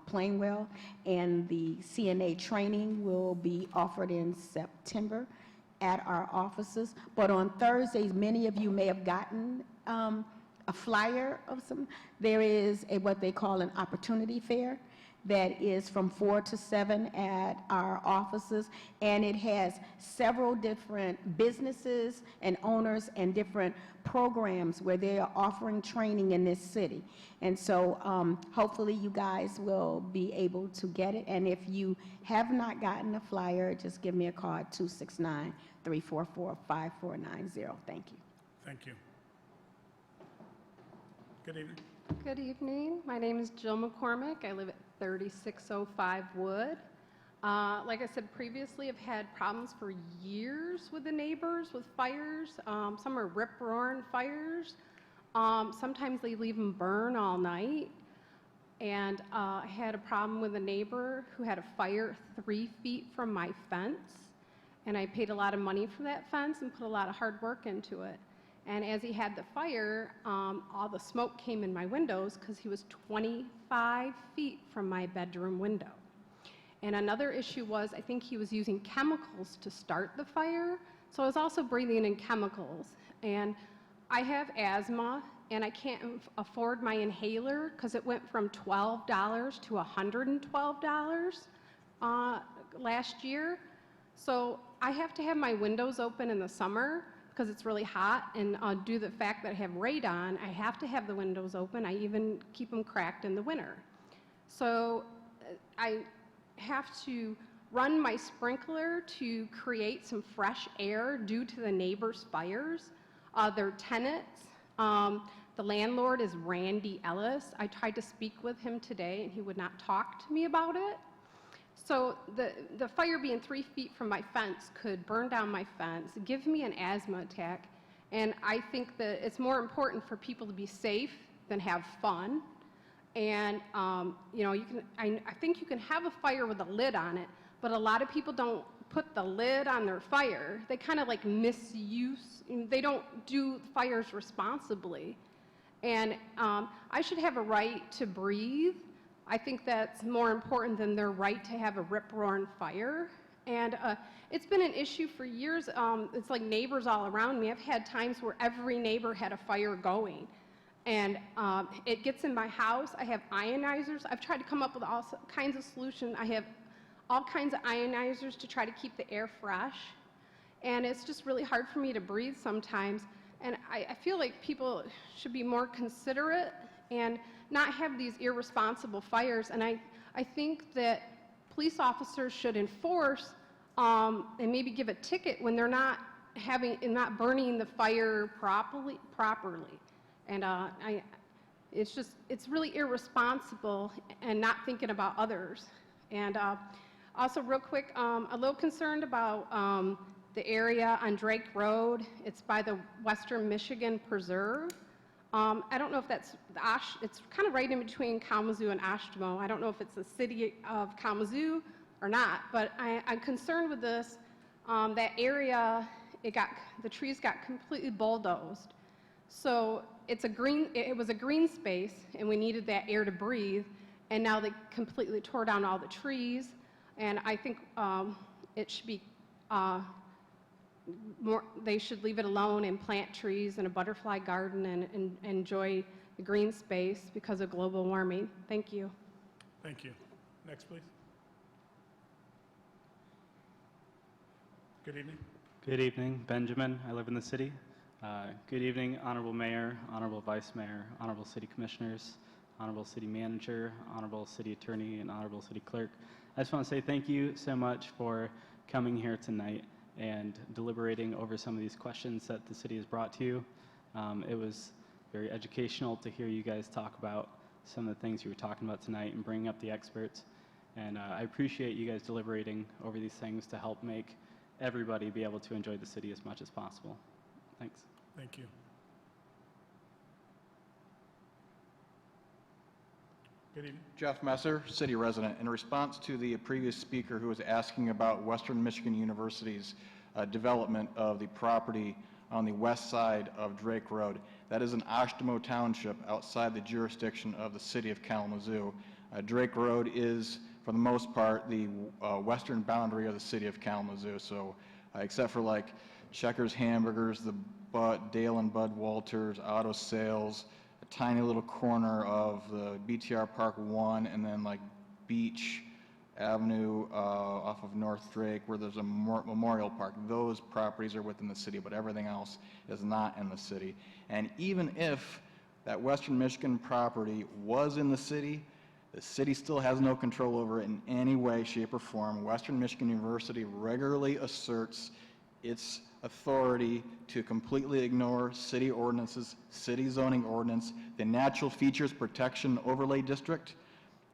Plainwell, and the CNA training will be offered in September at our offices. But on Thursdays, many of you may have gotten a flyer of some. There is what they call an opportunity fair, that is from 4 to 7 at our offices, and it has several different businesses and owners and different programs where they are offering training in this city. And so hopefully you guys will be able to get it, and if you have not gotten a flyer, just give me a call at 269-344-5490. Thank you. Thank you. Good evening. Good evening. My name is Jill McCormick. I live at 3605 Wood. Like I said previously, I've had problems for years with the neighbors with fires. Some are rip-roaring fires. Sometimes they leave them burn all night. And I had a problem with a neighbor who had a fire 3 feet from my fence. And I paid a lot of money for that fence and put a lot of hard work into it. And as he had the fire, all the smoke came in my windows because he was 25 feet from my bedroom window. And another issue was, I think he was using chemicals to start the fire, so I was also breathing in chemicals. And I have asthma, and I can't afford my inhaler because it went from $12 to $112 last year. So I have to have my windows open in the summer because it's really hot, and due to the fact that I have radon, I have to have the windows open. I even keep them cracked in the winter. So I have to run my sprinkler to create some fresh air due to the neighbors' fires. They're tenants. The landlord is Randy Ellis. I tried to speak with him today, and he would not talk to me about it. So the fire being 3 feet from my fence could burn down my fence, give me an asthma attack, and I think that it's more important for people to be safe than have fun. And you know, I think you can have a fire with a lid on it, but a lot of people don't put the lid on their fire. They kind of like misuse, they don't do fires responsibly. And I should have a right to breathe. I think that's more important than their right to have a rip-roaring fire. And it's been an issue for years. It's like neighbors all around me. I've had times where every neighbor had a fire going. And it gets in my house. I have ionizers. I've tried to come up with all kinds of solutions. I have all kinds of ionizers to try to keep the air fresh. And it's just really hard for me to breathe sometimes. And I feel like people should be more considerate and not have these irresponsible fires. And I think that police officers should enforce and maybe give a ticket when they're not burning the fire properly. And it's really irresponsible and not thinking about others. And also real quick, a little concerned about the area on Drake Road. It's by the Western Michigan Preserve. I don't know if that's it's kind of right in between Kalamazoo and Ashtimo. I don't know if it's the city of Kalamazoo or not, but I'm concerned with this. That area, the trees got completely bulldozed. So it was a green space, and we needed that air to breathe, and now they completely tore down all the trees, and I think it should be they should leave it alone and plant trees and a butterfly garden and enjoy the green space because of global warming. Thank you. Thank you. Next, please. Good evening. Good evening, Benjamin. I live in the city. Good evening, Honorable Mayor, Honorable Vice Mayor, Honorable City Commissioners, Honorable City Manager, Honorable City Attorney, and Honorable City Clerk. I just want to say thank you so much for coming here tonight and deliberating over some of these questions that the city has brought to you. It was very educational to hear you guys talk about some of the things you were talking about tonight and bringing up the experts. And I appreciate you guys deliberating over these things to help make everybody be able to enjoy the city as much as possible. Thanks. Thank you. Good evening. Jeff Messer, city resident. In response to the previous speaker who was asking about Western Michigan University's development of the property on the west side of Drake Road, that is in Ashtimo Township outside the jurisdiction of the city of Kalamazoo. Drake Road is, for the most part, the western boundary of the city of Kalamazoo. So except for like Checkers Hamburgers, the Dale and Bud Walters, Auto Sales, a tiny little corner of the BTR Park 1, and then like Beach Avenue off of North Drake, where there's a memorial park. Those properties are within the city, but everything else is not in the city. And even if that Western Michigan property was in the city still has no control over it in any way, shape, or form. Western Michigan University regularly asserts its authority to completely ignore city ordinances, city zoning ordinance, the Natural Features Protection Overlay District.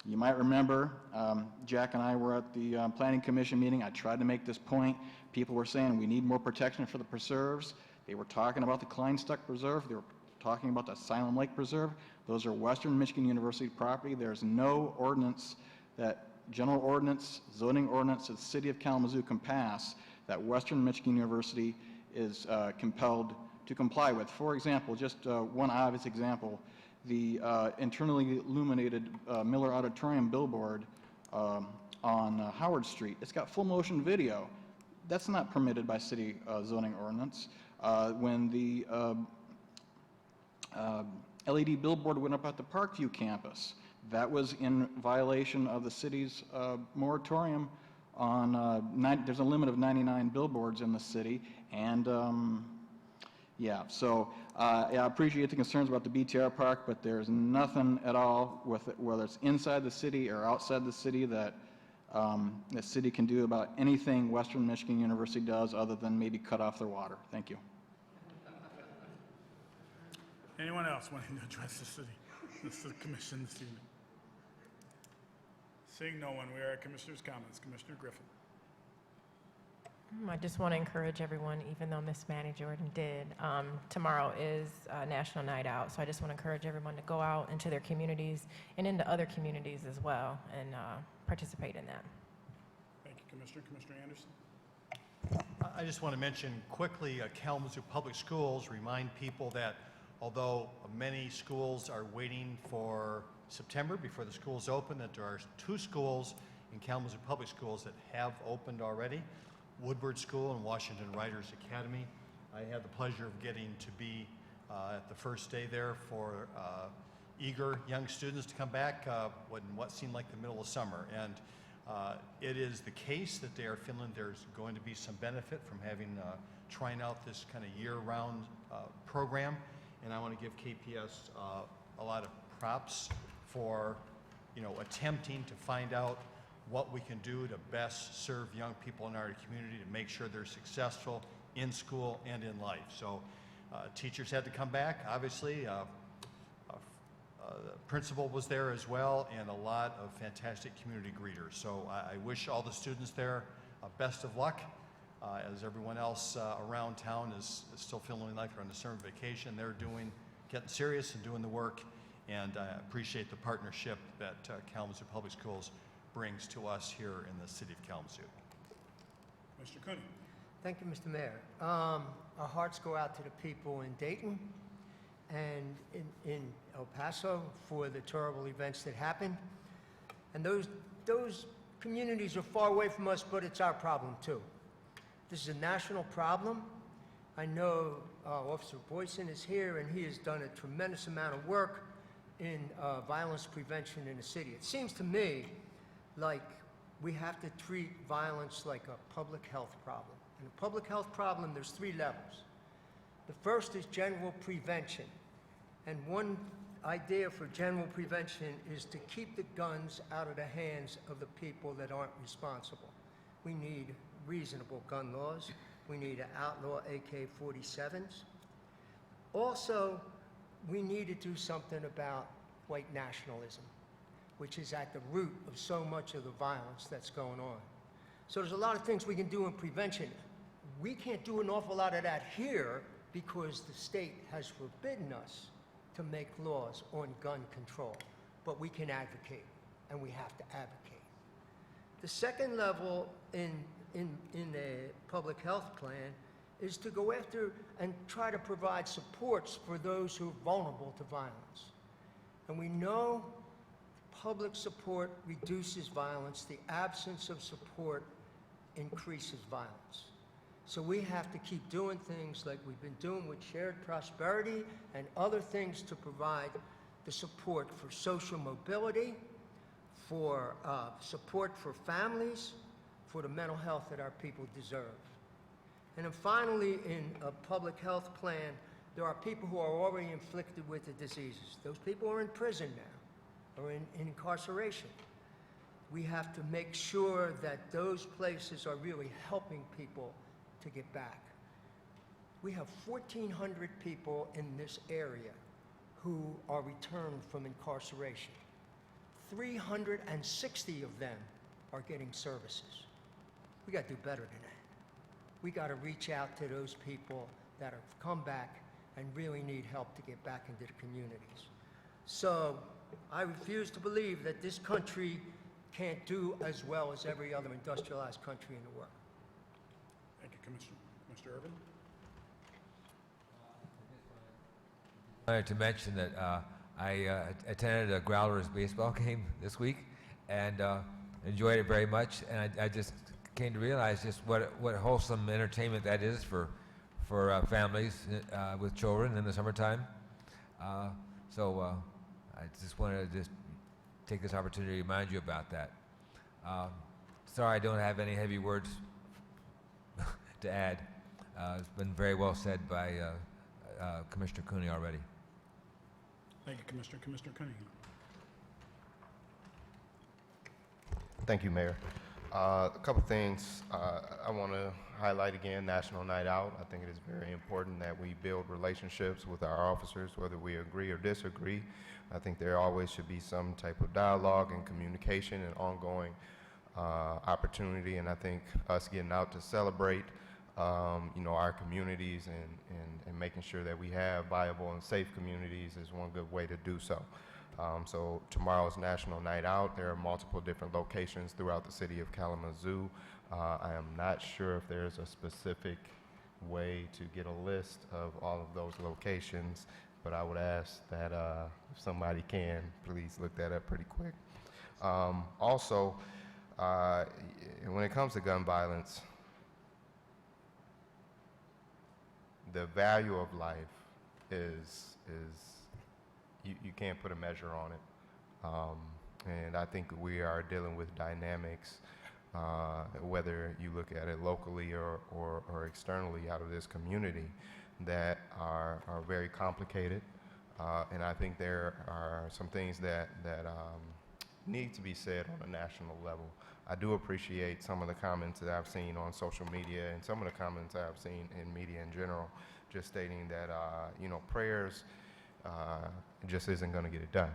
You might remember, Jack and I were at the Planning Commission meeting. I tried to make this point. People were saying we need more protection for the preserves. They were talking about the Kleinstuck Preserve. They were talking about the Silent Lake Preserve. Those are Western Michigan University property. There's no ordinance that general ordinance, zoning ordinance that the city of Kalamazoo can pass that Western Michigan University is compelled to comply with. For example, just one obvious example, the internally illuminated Miller Auditorium billboard on Howard Street. It's got full motion video. That's not permitted by city zoning ordinance. When the LED billboard went up at the Parkview campus, that was in violation of the city's moratorium on, there's a limit of 99 billboards in the city, and yeah, so I appreciate the concerns about the BTR park, but there's nothing at all with it, whether it's inside the city or outside the city, that the city can do about anything Western Michigan University does other than maybe cut off their water. Thank you. Anyone else wanting to address the city, the commission this evening? Seeing no one, we are at Commissioner's comments. Commissioner Griffin. I just want to encourage everyone, even though Miss Manny Jordan did, tomorrow is National Night Out, so I just want to encourage everyone to go out into their communities and into other communities as well and participate in that. Thank you, Commissioner. Commissioner Anderson. I just want to mention quickly, Kalamazoo Public Schools remind people that although many schools are waiting for September before the schools open, that there are 2 schools in Kalamazoo Public Schools that have opened already, Woodward School and Washington Writers Academy. I had the pleasure of getting to be at the first day there for eager young students to come back in what seemed like the middle of summer. And it is the case that they are feeling there's going to be some benefit from having trying out this kind of year-round program. And I want to give KPS a lot of props for, attempting to find out what we can do to best serve young people in our community to make sure they're successful in school and in life. So teachers had to come back, obviously. The principal was there as well, and a lot of fantastic community greeters. So I wish all the students there best of luck. As everyone else around town is still feeling like they're on the summer vacation, they're getting serious and doing the work, and I appreciate the partnership that Kalamazoo Public Schools brings to us here in the city of Kalamazoo. Mr. Cooney. Thank you, Mr. Mayor. Our hearts go out to the people in Dayton and in El Paso for the terrible events that happened. And those communities are far away from us, but it's our problem too. This is a national problem. I know Officer Boyson is here, and he has done a tremendous amount of work in violence prevention in the city. It seems to me like we have to treat violence like a public health problem. In a public health problem, there's 3 levels. The first is general prevention. And one idea for general prevention is to keep the guns out of the hands of the people that aren't responsible. We need reasonable gun laws. We need to outlaw AK-47s. Also, we need to do something about white nationalism, which is at the root of so much of the violence that's going on. So there's a lot of things we can do in prevention. We can't do an awful lot of that here because the state has forbidden us to make laws on gun control. But we can advocate, and we have to advocate. The second level in the public health plan is to go after and try to provide supports for those who are vulnerable to violence. And we know public support reduces violence. The absence of support increases violence. So we have to keep doing things like we've been doing with shared prosperity and other things to provide the support for social mobility, for support for families, for the mental health that our people deserve. And then finally, in a public health plan, there are people who are already inflicted with the diseases. Those people are in prison now, or in incarceration. We have to make sure that those places are really helping people to get back. We have 1,400 people in this area who are returned from incarceration. 360 of them are getting services. We got to do better than that. We got to reach out to those people that have come back and really need help to get back into the communities. So I refuse to believe that this country can't do as well as every other industrialized country in the world. Thank you, Commissioner. Mr. Urban? I wanted to mention that I attended a Growlers baseball game this week and enjoyed it very much. And I just came to realize just what wholesome entertainment that is for families with children in the summertime. So I just wanted to just take this opportunity to remind you about that. Sorry I don't have any heavy words to add. It's been very well said by Commissioner Cooney already. Thank you, Commissioner. Commissioner Cunningham. Thank you, Mayor. A couple things I want to highlight again, National Night Out. I think it is very important that we build relationships with our officers, whether we agree or disagree. I think there always should be some type of dialogue and communication and ongoing opportunity, and I think us getting out to celebrate our communities and making sure that we have viable and safe communities is one good way to do so. So tomorrow's National Night Out. There are multiple different locations throughout the city of Kalamazoo. I am not sure if there's a specific way to get a list of all of those locations, but I would ask that if somebody can, please look that up pretty quick. Also, when it comes to gun violence, the value of life is you can't put a measure on it. And I think we are dealing with dynamics, whether you look at it locally or externally out of this community, that are very complicated. And I think there are some things that need to be said on a national level. I do appreciate some of the comments that I've seen on social media and some of the comments I've seen in media in general, just stating that, prayers just isn't going to get it done.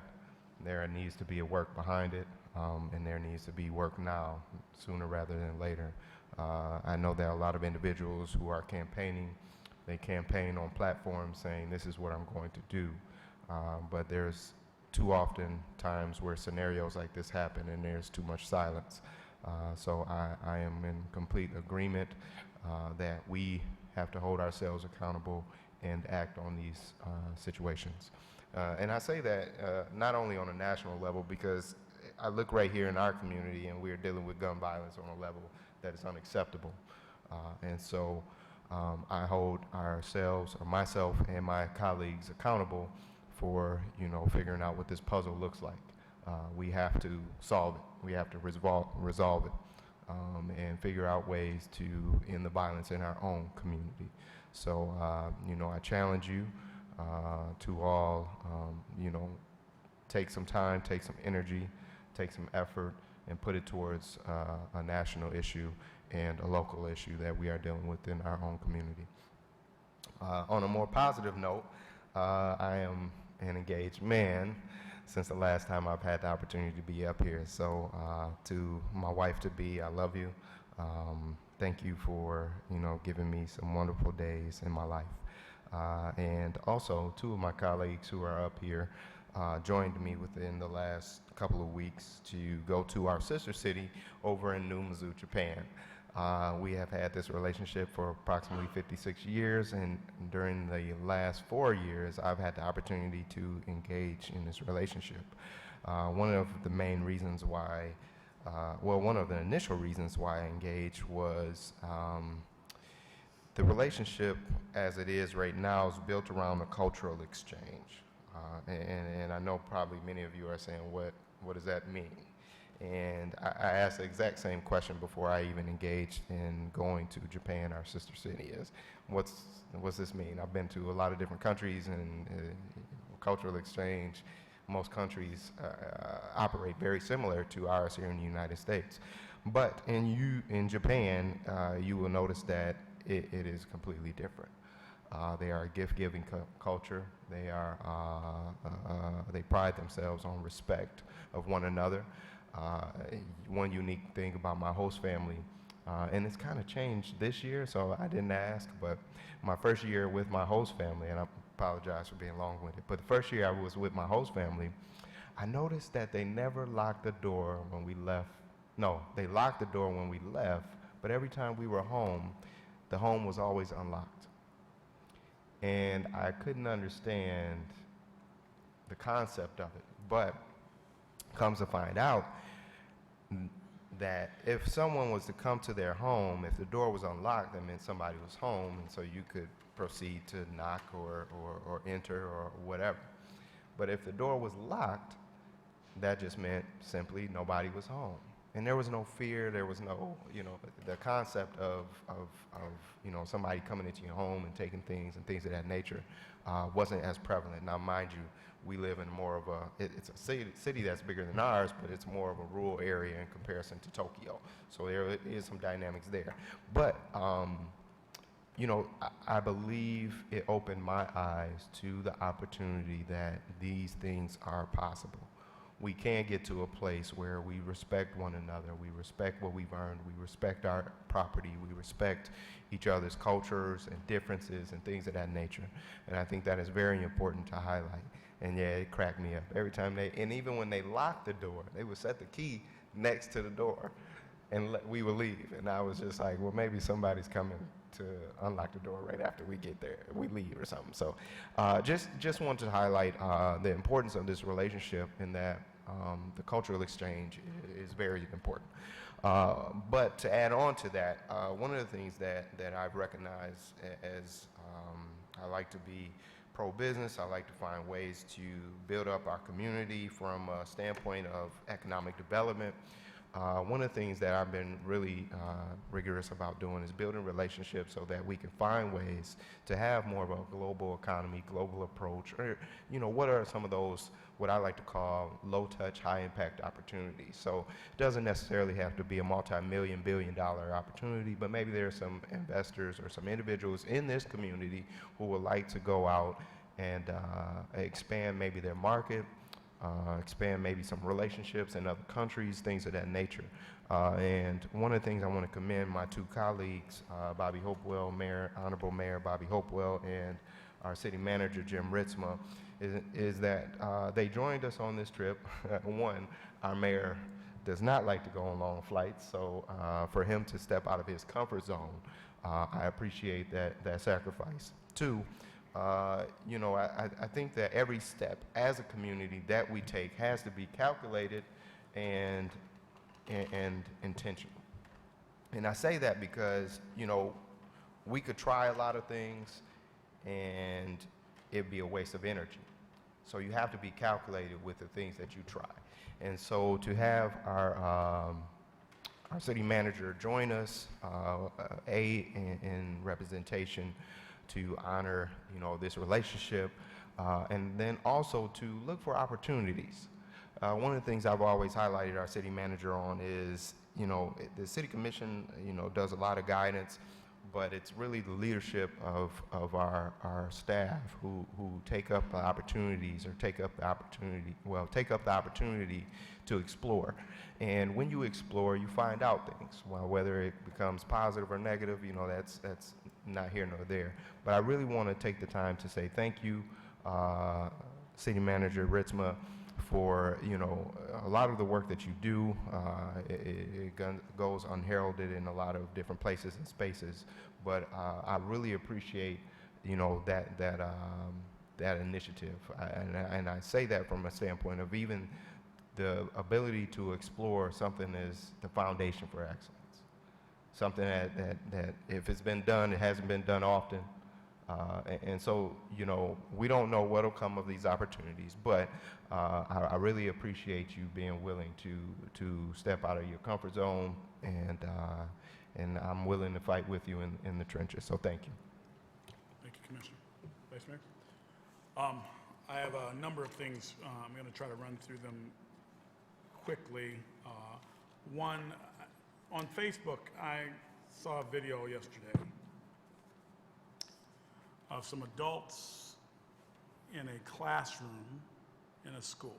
There needs to be a work behind it, and there needs to be work now, sooner rather than later. I know there are a lot of individuals who are campaigning. They campaign on platforms saying, this is what I'm going to do. But there's too often times where scenarios like this happen and there's too much silence. So I am in complete agreement that we have to hold ourselves accountable and act on these situations. And I say that not only on a national level, because I look right here in our community and we're dealing with gun violence on a level that is unacceptable. And so I hold ourselves, or myself and my colleagues, accountable for figuring out what this puzzle looks like. We have to solve it. We have to resolve it and figure out ways to end the violence in our own community. So, I challenge you to all, take some time, take some energy, take some effort, and put it towards a national issue and a local issue that we are dealing with in our own community. On a more positive note, I am an engaged man since the last time I've had the opportunity to be up here. So to my wife-to-be, I love you. Thank you for, giving me some wonderful days in my life. And also, two of my colleagues who are up here joined me within the last couple of weeks to go to our sister city over in Kalamazoo, Japan. We have had this relationship for approximately 56 years, and during the last 4 years, I've had the opportunity to engage in this relationship. One of the main reasons why, one of the initial reasons why I engaged was the relationship as it is right now is built around the cultural exchange. And I know probably many of you are saying, what does that mean? And I asked the exact same question before I even engaged in going to Japan, our sister city, is what's this mean? I've been to a lot of different countries and cultural exchange. Most countries operate very similar to ours here in the United States. But in Japan, you will notice that it is completely different. They are a gift-giving culture. They pride themselves on respect of one another. One unique thing about my host family, and it's kind of changed this year, so I didn't ask, but my first year with my host family, and I apologize for being long-winded, but the first year I was with my host family, I noticed that they never locked the door when we left. No, they locked the door when we left, but every time we were home, the home was always unlocked. And I couldn't understand the concept of it, but comes to find out that if someone was to come to their home, if the door was unlocked, that meant somebody was home, and so you could proceed to knock or enter or whatever. But if the door was locked, that just meant simply nobody was home. And there was no fear, there was no, the concept of somebody coming into your home and taking things and things of that nature wasn't as prevalent. Now, mind you, we live in more of it's a city that's bigger than ours, but it's more of a rural area in comparison to Tokyo. So there is some dynamics there. But, I believe it opened my eyes to the opportunity that these things are possible. We can get to a place where we respect one another, we respect what we've earned, we respect our property, we respect each other's cultures and differences and things of that nature. And I think that is very important to highlight. And yeah, it cracked me up. Every time and even when they locked the door, they would set the key next to the door and we would leave. And I was just like, well, maybe somebody's coming to unlock the door right after we get there, we leave or something. So just wanted to highlight the importance of this relationship in that the cultural exchange is very important. But to add on to that, one of the things that I've recognized as I like to be pro-business, I like to find ways to build up our community from a standpoint of economic development. One of the things that I've been really rigorous about doing is building relationships so that we can find ways to have more of a global economy, global approach, or, what are some of those, what I like to call low-touch, high-impact opportunities. So it doesn't necessarily have to be a multi-million, billion-dollar opportunity, but maybe there are some investors or some individuals in this community who would like to go out and expand maybe their market, expand maybe some relationships in other countries, things of that nature. And one of the things I want to commend my two colleagues, Bobby Hopewell, Honorable Mayor Bobby Hopewell, and our city manager, Jim Ritzma, is that they joined us on this trip. One, our mayor does not like to go on long flights, so for him to step out of his comfort zone, I appreciate that sacrifice. Two, I think that every step as a community that we take has to be calculated and intentional. And I say that because, we could try a lot of things and it'd be a waste of energy. So you have to be calculated with the things that you try. And so to have our city manager join us, in representation to honor, this relationship, and then also to look for opportunities. One of the things I've always highlighted our city manager on is, the city commission, does a lot of guidance, but it's really the leadership of our staff who take up the opportunities or take up the opportunity to explore. And when you explore, you find out things. Well, whether it becomes positive or negative, that's not here nor there. But I really want to take the time to say thank you, City Manager Ritzma, for a lot of the work that you do. It goes unheralded in a lot of different places and spaces, but I really appreciate that initiative, and I say that from a standpoint of even the ability to explore something is the foundation for excellence. Something that if it's been done, it hasn't been done often. And so, you know, we don't know what will come of these opportunities, but I really appreciate you being willing to step out of your comfort zone, and I'm willing to fight with you in the trenches. So thank you. Thank you, Commissioner. Vice Mayor? I have a number of things. I'm going to try to run through them quickly. One, on Facebook, I saw a video yesterday of some adults in a classroom in a school.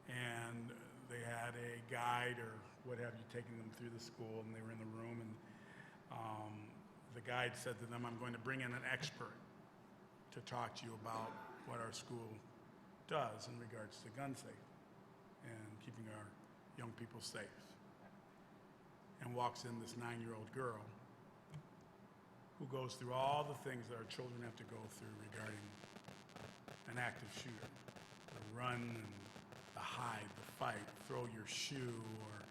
And they had a guide or what have you taking them through the school, and they were in the room, and the guide said to them, I'm going to bring in an expert to talk to you about what our school does in regards to gun safety and keeping our young people safe. And walks in this 9-year-old girl who goes through all the things that our children have to go through regarding an active shooter. The run and the hide, the fight, throw your shoe, or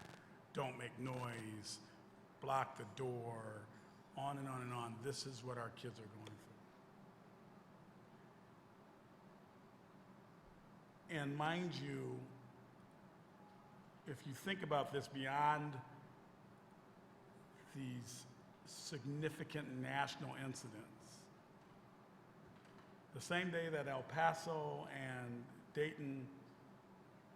don't make noise, block the door, on and on and on. This is what our kids are going through. And mind you, if you think about this beyond these significant national incidents, the same day that El Paso and Dayton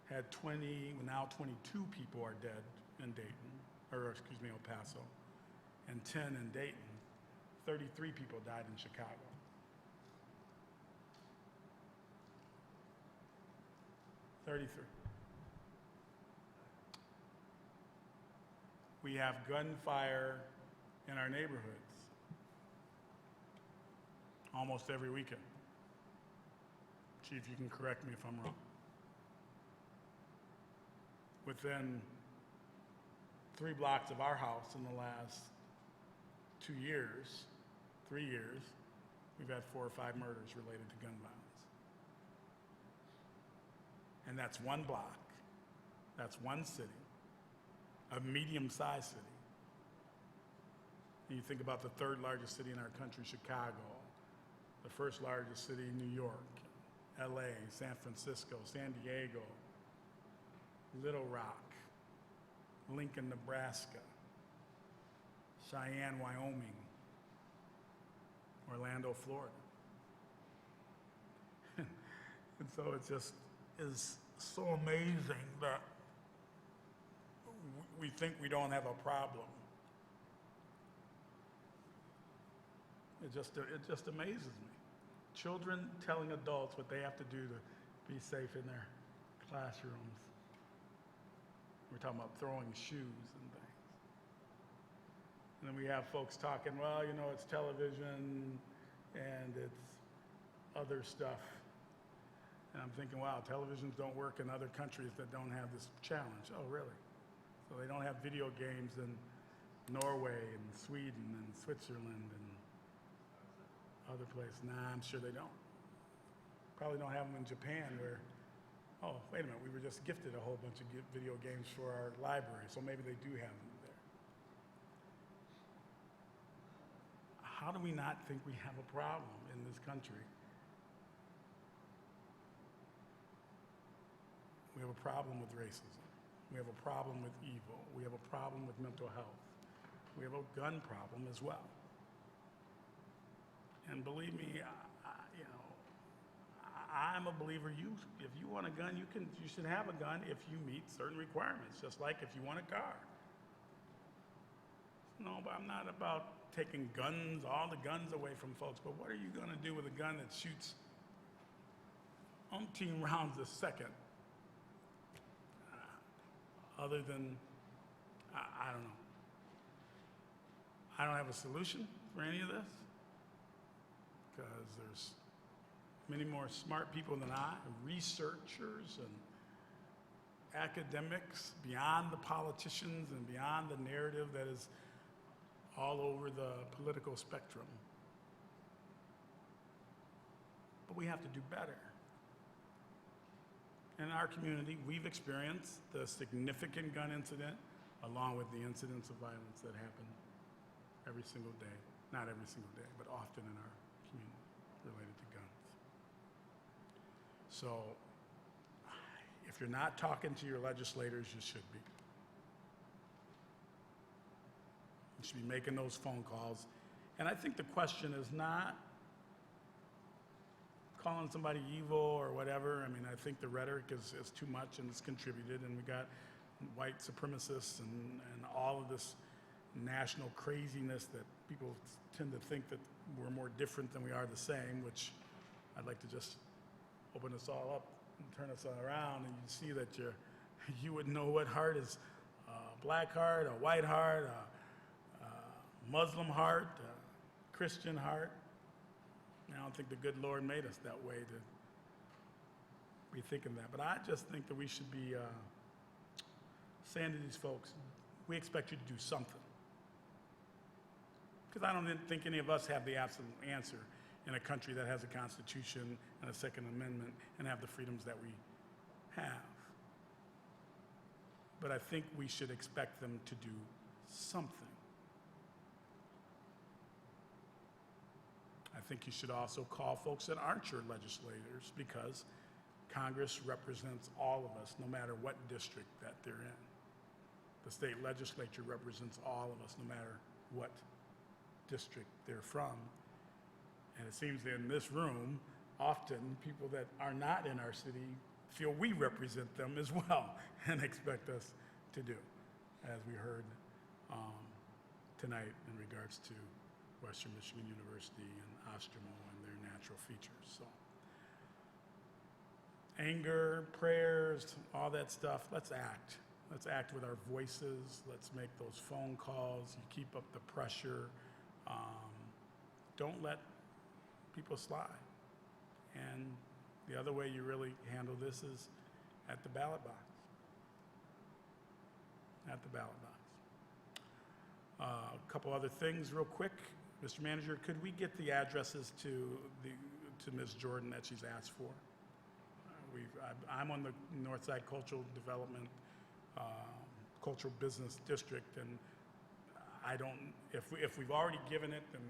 had 20, now 22 people are dead in Dayton, or excuse me, El Paso, and 10 in Dayton, 33 people died in Chicago. We have gunfire in our neighborhoods almost every weekend. Chief, you can correct me if I'm wrong. Within 3 blocks of our house in the last 3 years, we've had 4 or 5 murders related to gun violence. And that's one block, that's one city, a medium-sized city. And you think about the 3rd largest city in our country, Chicago, the 1st largest city, New York, LA, San Francisco, San Diego, Little Rock, Lincoln, Nebraska, Cheyenne, Wyoming, Orlando, Florida. And so it just is so amazing that we think we don't have a problem. It just amazes me. Children telling adults what they have to do to be safe in their classrooms. We're talking about throwing shoes and things. And then we have folks talking, well, you know, it's television and it's other stuff. And I'm thinking, wow, televisions don't work in other countries that don't have this challenge. Oh, really? So they don't have video games in Norway and Sweden and Switzerland and other places. Nah, I'm sure they don't. Probably don't have them in Japan where, oh, wait a minute, we were just gifted a whole bunch of video games for our library, so maybe they do have them there. How do we not think we have a problem in this country? We have a problem with racism. We have a problem with evil. We have a problem with mental health. We have a gun problem as well. And believe me, I'm a believer. If you want a gun, you should have a gun if you meet certain requirements, just like if you want a car. No, but I'm not about taking guns, all the guns away from folks. But what are you going to do with a gun that shoots umpteen rounds a second? Other than, I don't know. I don't have a solution for any of this, because there's many more smart people than I, researchers and academics beyond the politicians and beyond the narrative that is all over the political spectrum. But we have to do better. In our community, we've experienced the significant gun incident along with the incidents of violence that happen every single day not every single day, but often in our community related to guns. So if you're not talking to your legislators, you should be. You should be making those phone calls. And I think the question is not calling somebody evil or whatever. I mean, I think the rhetoric is too much and it's contributed, and we got white supremacists and all of this national craziness that people tend to think that we're more different than we are the same, which I'd like to just open us all up and turn us all around, and you see that you would know what heart is a black heart, a white heart, a Muslim heart, a Christian heart. I don't think the good Lord made us that way to be thinking that. But I just think that we should be saying to these folks, we expect you to do something. Because I don't think any of us have the absolute answer in a country that has a Constitution and a Second Amendment and have the freedoms that we have. But I think we should expect them to do something. I think you should also call folks that aren't your legislators, because Congress represents all of us, no matter what district that they're in. The state legislature represents all of us, no matter what district they're from. And it seems in this room, often people that are not in our city feel we represent them as well and expect us to do, as we heard tonight in regards to Western Michigan University and Ostrimo and their natural features. So, anger, prayers, all that stuff, let's act. Let's act with our voices. Let's make those phone calls. You keep up the pressure. Don't let people slide. And the other way you really handle this is at the ballot box. At the ballot box. A couple other things real quick. Mr. Manager, could we get the addresses to Ms. Jordan that she's asked for? I'm on the Northside Cultural Development, Cultural Business District, and I don't, if we've already given it, then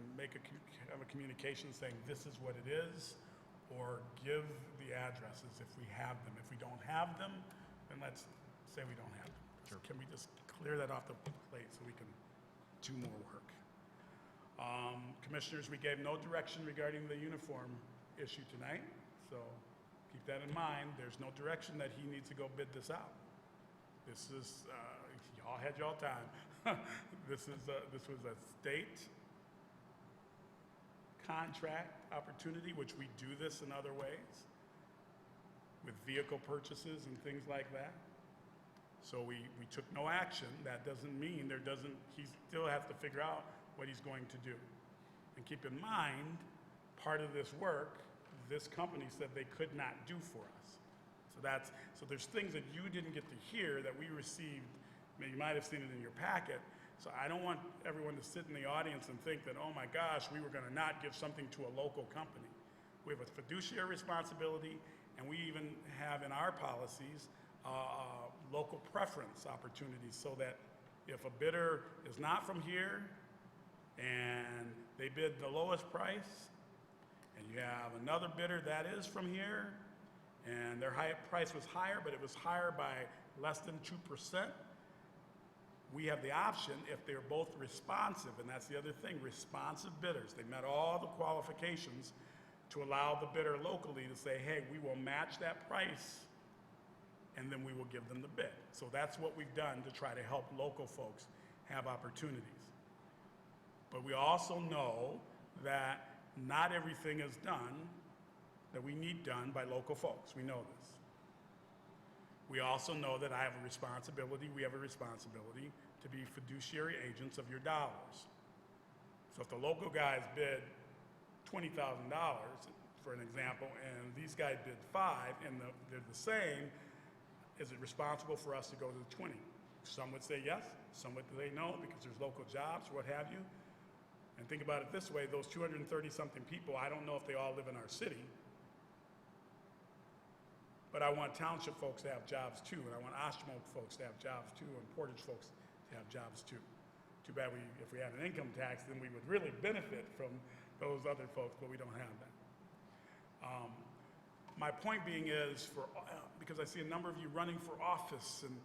have a communication saying this is what it is, or give the addresses if we have them. If we don't have them, then let's say we don't have them. Sure. Can we just clear that off the plate so we can do more work? Commissioners, we gave no direction regarding the uniform issue tonight, so keep that in mind. There's no direction that he needs to go bid this out. This is, y'all had y'all time. This was a state contract opportunity, which we do this in other ways, with vehicle purchases and things like that. So we took no action. That doesn't mean he still has to figure out what he's going to do. And keep in mind, part of this work, this company said they could not do for us. So there's things that you didn't get to hear that we received. You might have seen it in your packet. So I don't want everyone to sit in the audience and think that, oh my gosh, we were going to not give something to a local company. We have a fiduciary responsibility, and we even have in our policies local preference opportunities, so that if a bidder is not from here and they bid the lowest price, and you have another bidder that is from here and their price was higher, but it was higher by less than 2%, we have the option, if they're both responsive, and that's the other thing, responsive bidders. They met all the qualifications to allow the bidder locally to say, hey, we will match that price, and then we will give them the bid. So that's what we've done to try to help local folks have opportunities. But we also know that not everything is done that we need done by local folks. We know this. We also know that I have a responsibility, we have a responsibility to be fiduciary agents of your dollars. So if the local guys bid $20,000, for an example, and these guys bid $5,000, and they're the same, is it responsible for us to go to the 20? Some would say yes, some would say no, because there's local jobs, what have you. And think about it this way, those 230-something people, I don't know if they all live in our city, but I want township folks to have jobs too, and I want Ostrimo folks to have jobs too, and Portage folks to have jobs too. Too bad if we had an income tax, then we would really benefit from those other folks, but we don't have that. My point being is, because I see a number of you running for office and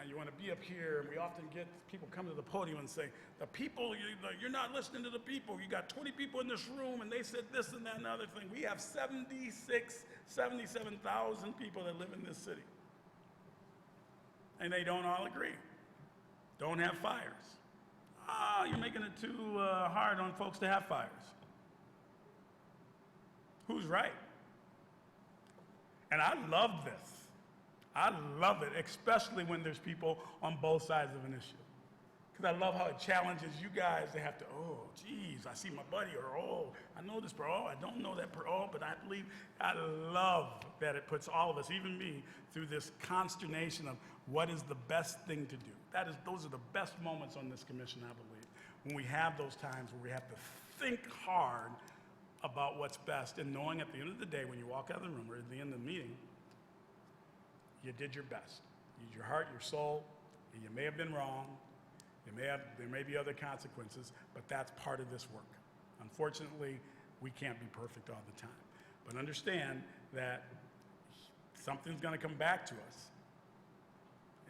you want to be up here, and we often get people come to the podium and say, the people, you're not listening to the people. You got 20 people in this room, and they said this and that and other thing. We have 77,000 people that live in this city. And they don't all agree. Don't have fires. You're making it too hard on folks to have fires. Who's right? And I love this. I love it, especially when there's people on both sides of an issue. Because I love how it challenges you guys. They have to, oh, geez, I see my buddy, or oh, I know this, bro. Oh, I don't know that, oh, but I believe. I love that it puts all of us, even me, through this consternation of what is the best thing to do. Those are the best moments on this commission, I believe, when we have those times where we have to think hard about what's best, and knowing at the end of the day, when you walk out of the room or at the end of the meeting, you did your best. You used your heart, your soul, and you may have been wrong. There may be other consequences, but that's part of this work. Unfortunately, we can't be perfect all the time. But understand that something's going to come back to us.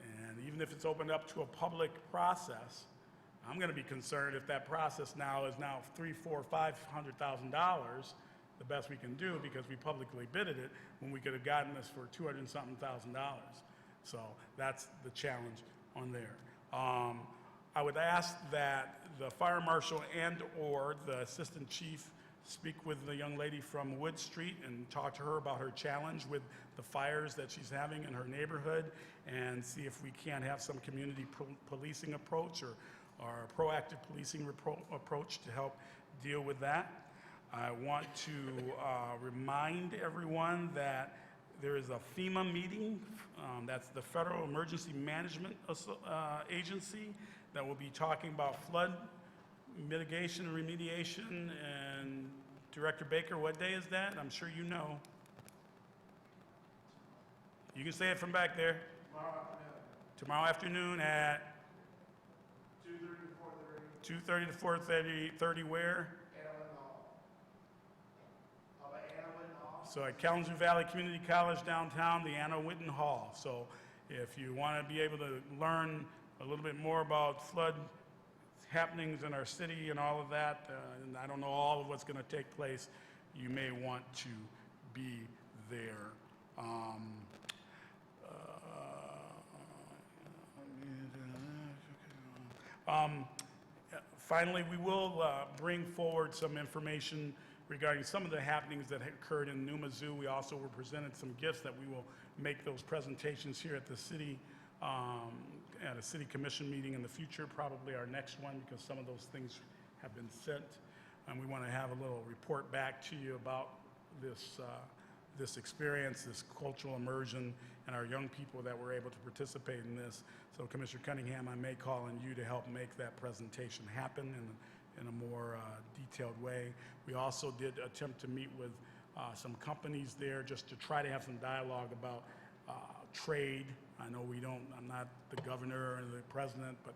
And even if it's opened up to a public process, I'm going to be concerned if that process is now $300,000, $400,000, $500,000, the best we can do because we publicly bidded it when we could have gotten this for $200-something thousand. So that's the challenge on there. I would ask that the fire marshal and/or the assistant chief speak with the young lady from Wood Street and talk to her about her challenge with the fires that she's having in her neighborhood, and see if we can't have some community policing approach or a proactive policing approach to help deal with that. I want to remind everyone that there is a FEMA meeting, that's the Federal Emergency Management Agency, that will be talking about flood mitigation and remediation. And Director Baker, what day is that? I'm sure you know. You can say it from back there. Tomorrow afternoon at 2:30 to 4:30 where? So at Kalamazoo Valley Community College downtown, the Anna Whitten Hall. So if you want to be able to learn a little bit more about flood happenings in our city and all of that, and I don't know all of what's going to take place, you may want to be there. Finally, we will bring forward some information regarding some of the happenings that occurred in Kalamazoo. We also were presented some gifts that we will make those presentations here at the city, at a city commission meeting in the future, probably our next one, because some of those things have been sent. And we want to have a little report back to you about this experience, this cultural immersion, and our young people that were able to participate in this. So Commissioner Cunningham, I may call on you to help make that presentation happen in a more detailed way. We also did attempt to meet with some companies there just to try to have some dialogue about trade. I know I'm not the governor or the president, but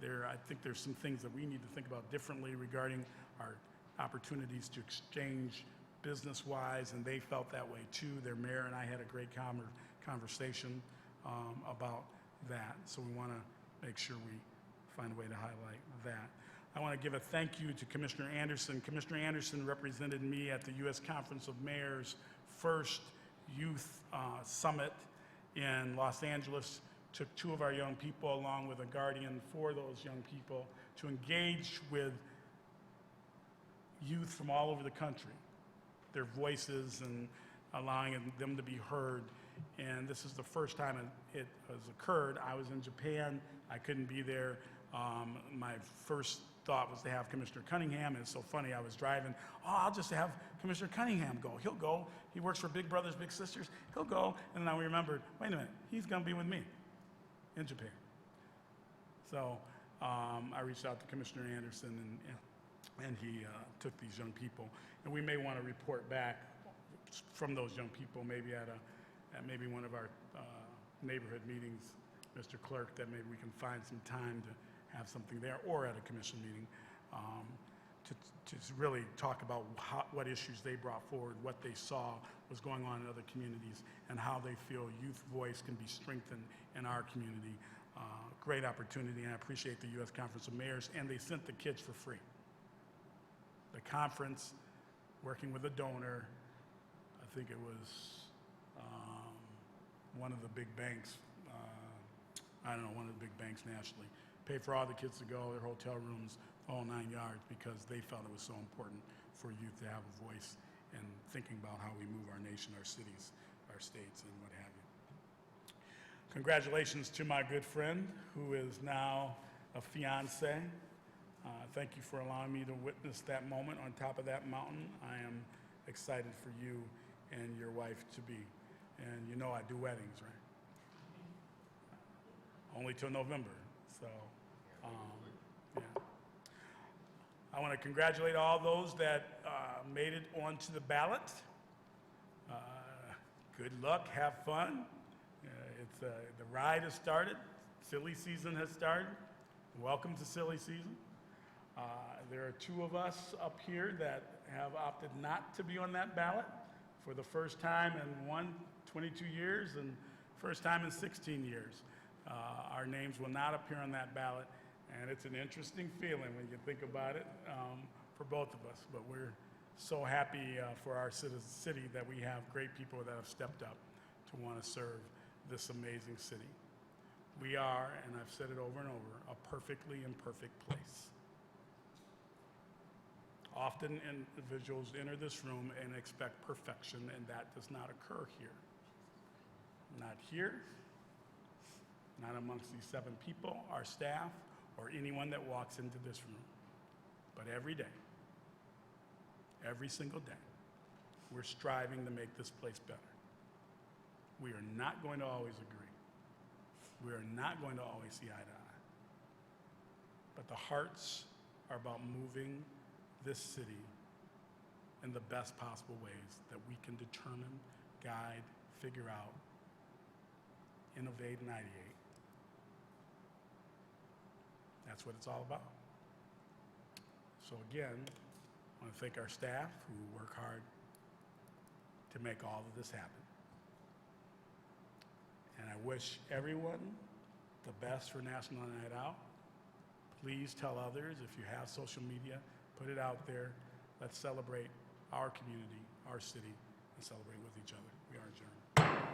I think there's some things that we need to think about differently regarding our opportunities to exchange business-wise, and they felt that way too. Their mayor and I had a great conversation about that, so we want to make sure we find a way to highlight that. I want to give a thank you to Commissioner Anderson. Commissioner Anderson represented me at the U.S. Conference of Mayors' first youth summit in Los Angeles. Took 2 of our young people along with a guardian for those young people to engage with youth from all over the country, their voices and allowing them to be heard. And this is the first time it has occurred. I was in Japan. I couldn't be there. My first thought was to have Commissioner Cunningham, and it's so funny, I was driving, I'll just have Commissioner Cunningham go. He'll go. He works for Big Brothers Big Sisters. He'll go. And then I remembered, wait a minute, he's going to be with me in Japan. So I reached out to Commissioner Anderson, and he took these young people. And we may want to report back from those young people, maybe at maybe one of our neighborhood meetings, Mr. Clerk, that maybe we can find some time to have something there, or at a commission meeting, to really talk about what issues they brought forward, what they saw was going on in other communities, and how they feel youth voice can be strengthened in our community. Great opportunity, and I appreciate the U.S. Conference of Mayors, and they sent the kids for free. The conference, working with a donor, I think it was one of the big banks, I don't know, one of the big banks nationally, paid for all the kids to go, their hotel rooms, all 9 yards, because they felt it was so important for youth to have a voice in thinking about how we move our nation, our cities, our states, and what have you. Congratulations to my good friend, who is now a fiance. Thank you for allowing me to witness that moment on top of that mountain. I am excited for you and your wife to be. And you know I do weddings, right? Only till November, so, yeah. I want to congratulate all those that made it onto the ballot. Good luck, have fun. The ride has started. Silly season has started. Welcome to silly season. There are 2 of us up here that have opted not to be on that ballot for the first time in 22 years and first time in 16 years. Our names will not appear on that ballot, and it's an interesting feeling when you think about it for both of us. But we're so happy for our city that we have great people that have stepped up to want to serve this amazing city. We are, and I've said it over and over, a perfectly imperfect place. Often individuals enter this room and expect perfection, and that does not occur here. Not here, not amongst these 7 people, our staff, or anyone that walks into this room. But every day, every single day, we're striving to make this place better. We are not going to always agree. We are not going to always see eye to eye. But the hearts are about moving this city in the best possible ways that we can determine, guide, figure out, innovate, and ideate. That's what it's all about. So again, I want to thank our staff who work hard to make all of this happen. And I wish everyone the best for National Night Out. Please tell others, if you have social media, put it out there. Let's celebrate our community, our city, and celebrate with each other. We are adjourned.